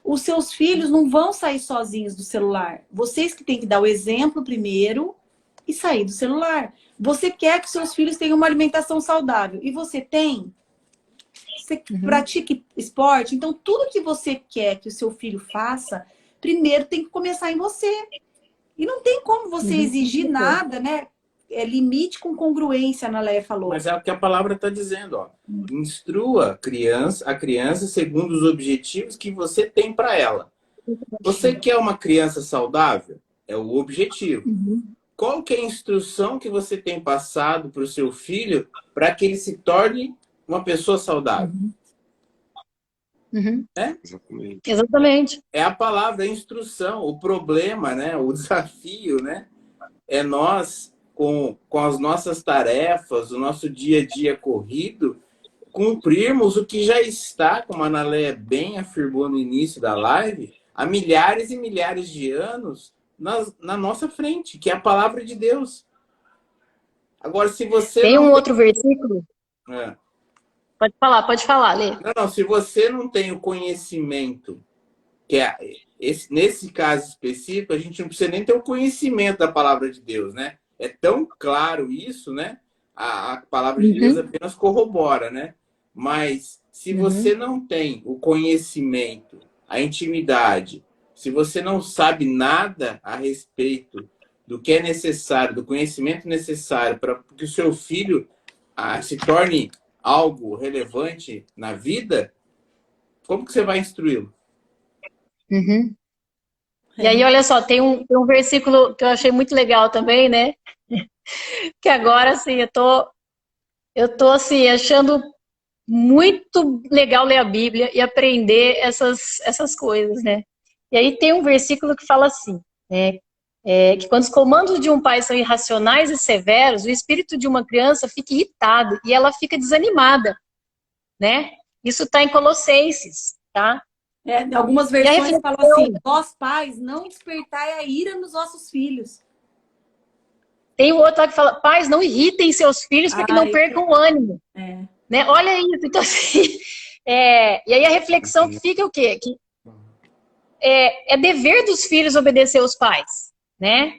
Os seus filhos não vão sair sozinhos do celular. Vocês que têm que dar o exemplo primeiro e sair do celular. Você quer que seus filhos tenham uma alimentação saudável. E você tem? Você pratica esporte? Então, tudo que você quer que o seu filho faça, primeiro tem que começar em você. E não tem como você exigir nada, né? Limite com congruência, a Ana Léa falou. Mas é o que a palavra está dizendo, ó. Instrua a criança segundo os objetivos que você tem para ela. Você quer uma criança saudável? É o objetivo. Qual que é a instrução que você tem passado para o seu filho para que ele se torne uma pessoa saudável? Exatamente. É a palavra, é a instrução. O problema, né? O desafio, né? É nós, com as nossas tarefas, o nosso dia a dia corrido, cumprirmos o que já está, como a Ana Léa bem afirmou no início da live, há milhares e milhares de anos na nossa frente, que é a palavra de Deus. Agora, se você... Tem um outro versículo? Pode falar, Lê. Não, se você não tem o conhecimento, que nesse caso específico, a gente não precisa nem ter o conhecimento da palavra de Deus, né? É tão claro isso, né? A palavra de Deus apenas corrobora, né? Mas se você não tem o conhecimento, a intimidade, se você não sabe nada a respeito do que é necessário, do conhecimento necessário para que o seu filho se torne algo relevante na vida, como que você vai instruí-lo? E aí, olha só, tem um versículo que eu achei muito legal também, né? Que agora, assim, eu tô assim, achando muito legal ler a Bíblia e aprender essas coisas, né? E aí tem um versículo que fala assim, né? Que quando os comandos de um pai são irracionais e severos, o espírito de uma criança fica irritado e ela fica desanimada, né? Isso está em Colossenses, tá? Algumas versões falam assim, nós pais, não despertai a ira nos nossos filhos. Tem o outro lá que fala, pais, não irritem seus filhos para que não percam o ânimo. Né? Olha isso, então assim... e aí a reflexão que fica é o quê? Que é dever dos filhos obedecer aos pais, né?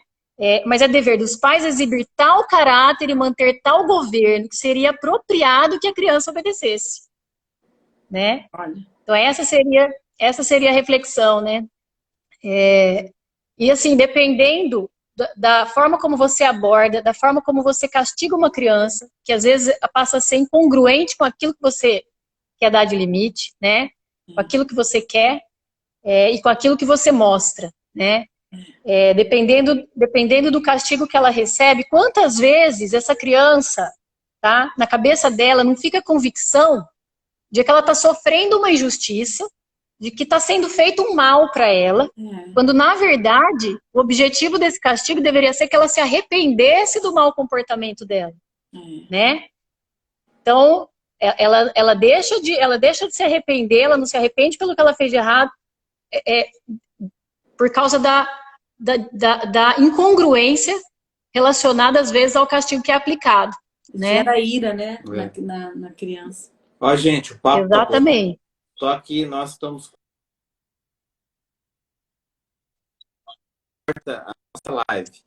Mas é dever dos pais exibir tal caráter e manter tal governo que seria apropriado que a criança obedecesse, né? Então essa seria a reflexão, né? E assim, dependendo da forma como você aborda, da forma como você castiga uma criança, que às vezes passa a ser incongruente com aquilo que você quer dar de limite, né? Com aquilo que você quer e com aquilo que você mostra, né? Dependendo do castigo que ela recebe, quantas vezes essa criança, tá, na cabeça dela, não fica a convicção de que ela está sofrendo uma injustiça, de que está sendo feito um mal para ela, quando, na verdade, o objetivo desse castigo deveria ser que ela se arrependesse do mau comportamento dela, né? Então, ela deixa de se arrepender, ela não se arrepende pelo que ela fez de errado, por causa da incongruência relacionada, às vezes, ao castigo que é aplicado. Né? Gera ira, né? Na criança. Ó, gente, o papo Exatamente. Só que nós estamos a nossa live.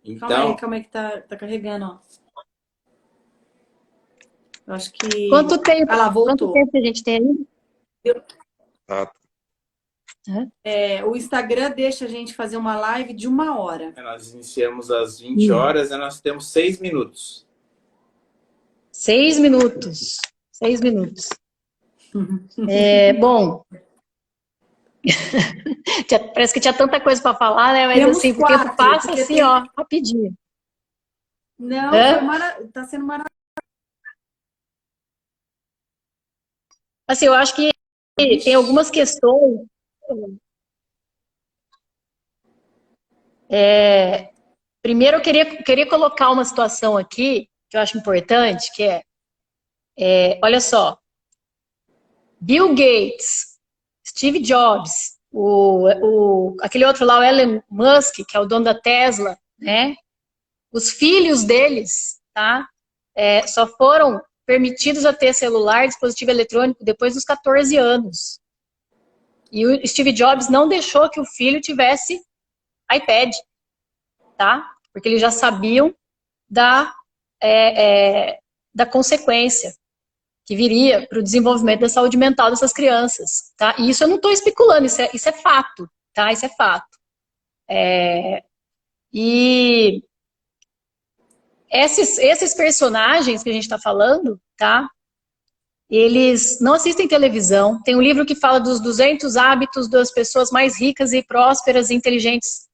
Então... Calma aí que tá carregando, ó. Eu acho que... Quanto tempo, voltou. Quanto tempo que a gente tem aí? O Instagram deixa a gente fazer uma live de 1 hora. Nós iniciamos às 20 horas e nós temos 6 minutos. 6 minutos. 6 minutos. Bom... Parece que tinha tanta coisa para falar, né? Mas temos assim, o 4, tempo passa assim, ó, rapidinho. Não, tá sendo maravilhoso. Assim, eu acho que tem algumas questões. Primeiro, eu queria colocar uma situação aqui que eu acho importante, que olha só, Bill Gates, Steve Jobs, aquele outro lá, o Elon Musk, que é o dono da Tesla, né? Os filhos deles, tá? Só foram permitidos a ter celular, dispositivo eletrônico, depois dos 14 anos. E o Steve Jobs não deixou que o filho tivesse iPad, tá? Porque eles já sabiam da consequência que viria para o desenvolvimento da saúde mental dessas crianças, tá? E isso eu não estou especulando, isso é fato, tá? Isso é fato. E esses personagens que a gente está falando, tá? Eles não assistem televisão. Tem um livro que fala dos 200 hábitos das pessoas mais ricas e prósperas e inteligentes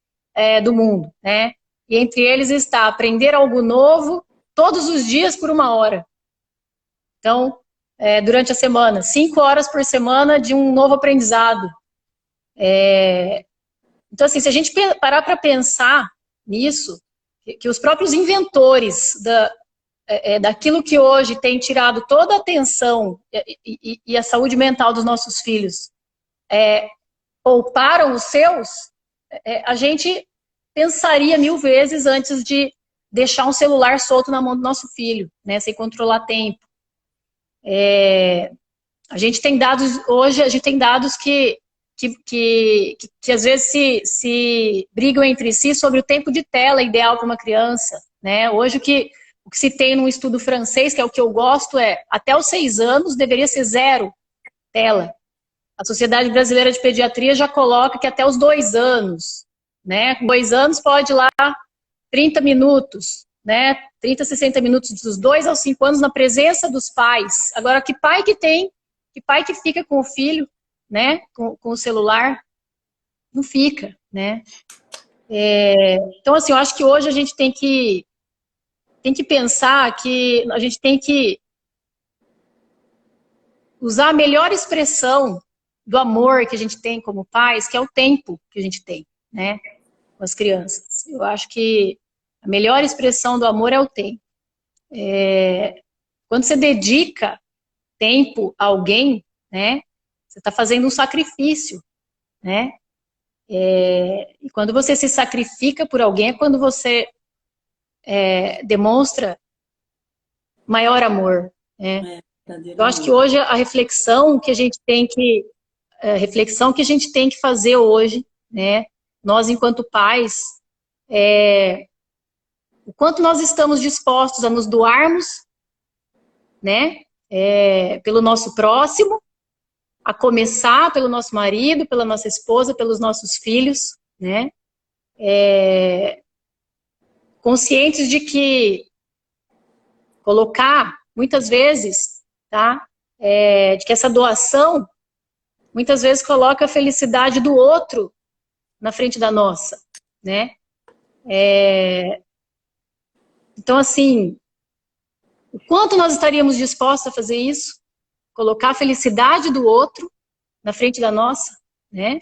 do mundo, né? E entre eles está aprender algo novo todos os dias por 1 hora. Então, durante a semana, 5 horas por semana de um novo aprendizado. Então, assim, se a gente parar para pensar nisso, que os próprios inventores daquilo que hoje tem tirado toda a atenção e a saúde mental dos nossos filhos pouparam os seus, a gente pensaria 1000 vezes antes de deixar um celular solto na mão do nosso filho, né, sem controlar tempo. A gente tem dados hoje, que às vezes se brigam entre si sobre o tempo de tela ideal para uma criança, né? Hoje o que se tem num estudo francês, que é o que eu gosto, até os 6 anos deveria ser 0 tela. A Sociedade Brasileira de Pediatria já coloca que até os 2 anos, né? Com 2 anos pode ir lá 30 minutos, né? 30, 60 minutos dos 2 aos 5 anos na presença dos pais. Agora, que pai que fica com o filho, né? Com o celular? Não fica, né? Então, assim, eu acho que hoje a gente tem que pensar que a gente tem que usar a melhor expressão do amor que a gente tem como pais, que é o tempo que a gente tem, né, com as crianças. Eu acho que a melhor expressão do amor é o tempo. Quando você dedica tempo a alguém, né, Você está fazendo um sacrifício, né? E quando você se sacrifica por alguém, é quando você demonstra maior amor, né? Eu acho que hoje a reflexão que a gente tem que fazer hoje, né? Nós enquanto pais, o quanto nós estamos dispostos a nos doarmos, né? Pelo nosso próximo, a começar pelo nosso marido, pela nossa esposa, pelos nossos filhos, né? Conscientes de que colocar, muitas vezes, tá? De que essa doação, muitas vezes, coloca a felicidade do outro na frente da nossa, né? Então, assim, o quanto nós estaríamos dispostos a fazer isso? Colocar a felicidade do outro na frente da nossa, né?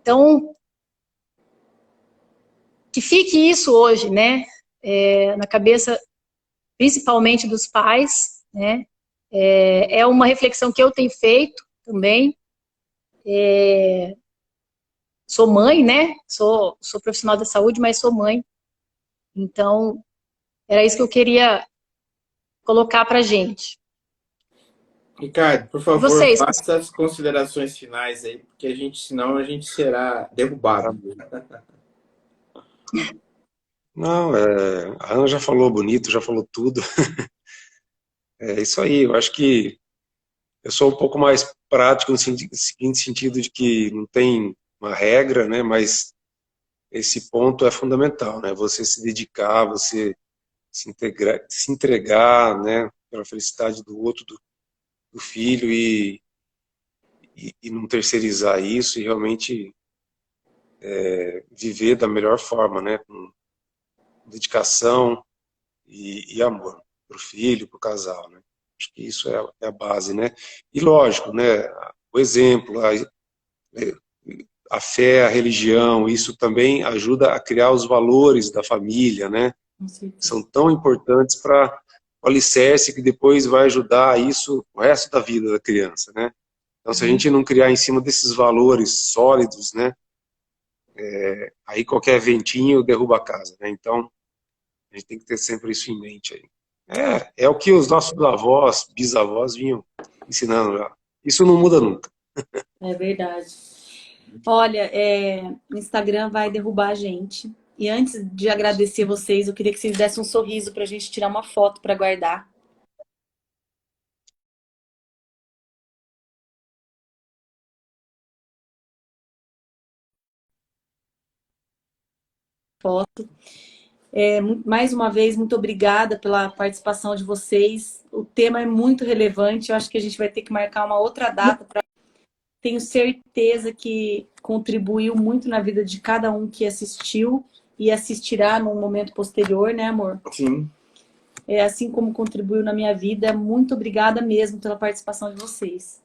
Então, que fique isso hoje, né? Na cabeça, principalmente dos pais, né? É uma reflexão que eu tenho feito também. Sou mãe, né? Sou profissional da saúde, mas sou mãe. Então, era isso que eu queria colocar pra gente. Ricardo, por E favor, vocês? faça as considerações finais aí, porque senão a gente será derrubado. Não, a Ana já falou bonito, já falou tudo. É isso aí, eu acho que eu sou um pouco mais prático no seguinte sentido de que não tem uma regra, né, mas esse ponto é fundamental, né, você se dedicar, você se entregar, né, pela felicidade do outro, do filho e não terceirizar isso e realmente viver da melhor forma, né, com dedicação e amor para o filho, para o casal, né. Acho que isso é a base, né. E lógico, né, o exemplo, a fé, a religião, isso também ajuda a criar os valores da família, né, são tão importantes para o alicerce que depois vai ajudar isso o resto da vida da criança, né. Então, se a gente não criar em cima desses valores sólidos, né, aí qualquer ventinho derruba a casa, né. Então, a gente tem que ter sempre isso em mente aí. É o que os nossos avós, bisavós vinham ensinando já. Isso não muda nunca. É verdade. Olha, o Instagram vai derrubar a gente. E antes de agradecer vocês, eu queria que vocês dessem um sorriso pra gente tirar uma foto pra guardar. Foto. Mais uma vez, muito obrigada pela participação de vocês. O tema é muito relevante. Eu acho que a gente vai ter que marcar uma outra data. Tenho certeza que contribuiu muito na vida de cada um que assistiu e assistirá num momento posterior, né, amor? Sim. Assim como contribuiu na minha vida. Muito obrigada mesmo pela participação de vocês.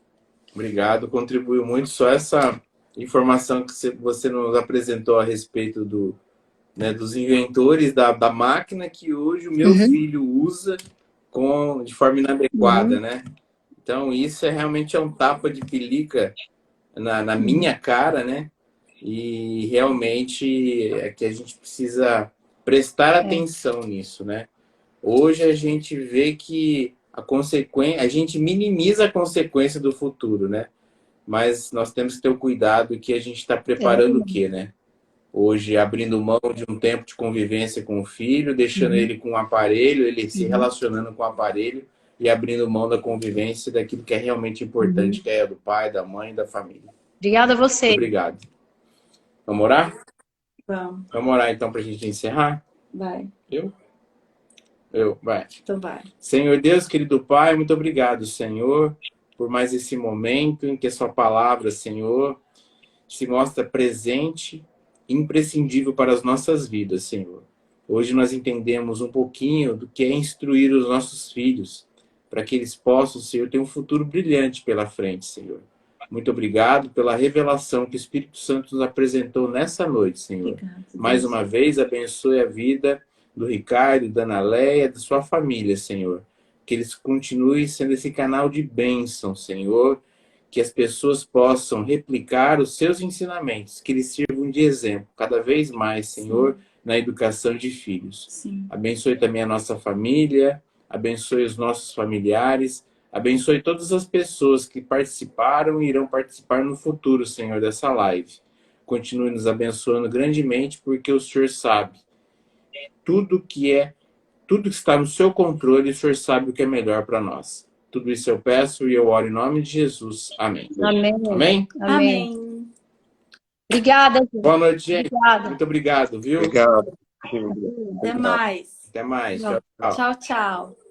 Obrigado, contribuiu muito. Só essa informação que você nos apresentou a respeito dos inventores da máquina que hoje o meu filho usa de forma inadequada, né? Então, isso realmente é um tapa de pelica na minha cara, né? E realmente é que a gente precisa prestar atenção nisso, né? Hoje a gente vê que a gente minimiza a consequência do futuro, né? Mas nós temos que ter o cuidado que a gente está preparando o quê, né? Hoje, abrindo mão de um tempo de convivência com o filho, deixando ele com o aparelho, ele se relacionando com o aparelho e abrindo mão da convivência daquilo que é realmente importante, que é do pai, da mãe, da família. Obrigada a você. Obrigado. Vamos orar? Vamos. Vamos orar então para a gente encerrar? Vai. Vai. Então vai. Senhor Deus, querido Pai, muito obrigado, Senhor, por mais esse momento em que a sua palavra, Senhor, se mostra presente, imprescindível para as nossas vidas, Senhor. Hoje nós entendemos um pouquinho do que é instruir os nossos filhos, para que eles possam, Senhor, ter um futuro brilhante pela frente, Senhor. Muito obrigado pela revelação que o Espírito Santo nos apresentou nessa noite, Senhor. Obrigada, mais uma vez, abençoe a vida do Ricardo, da Ana Leia, da sua família, Senhor. que eles continuem sendo esse canal de bênção, Senhor, que as pessoas possam replicar os seus ensinamentos, que eles sirvam de exemplo cada vez mais, Senhor, sim, na educação de filhos. Sim. Abençoe também a nossa família, abençoe os nossos familiares, abençoe todas as pessoas que participaram e irão participar no futuro, Senhor, dessa live. Continue nos abençoando grandemente, porque o Senhor sabe tudo que está no seu controle, o Senhor sabe o que é melhor para nós. Tudo isso eu peço e eu oro em nome de Jesus. Amém. Amém. Amém? Amém. Obrigada, gente. Boa noite, gente. Obrigada. Muito obrigado, viu? Obrigado. Até mais. Até mais. Tchau, tchau. Tchau, tchau.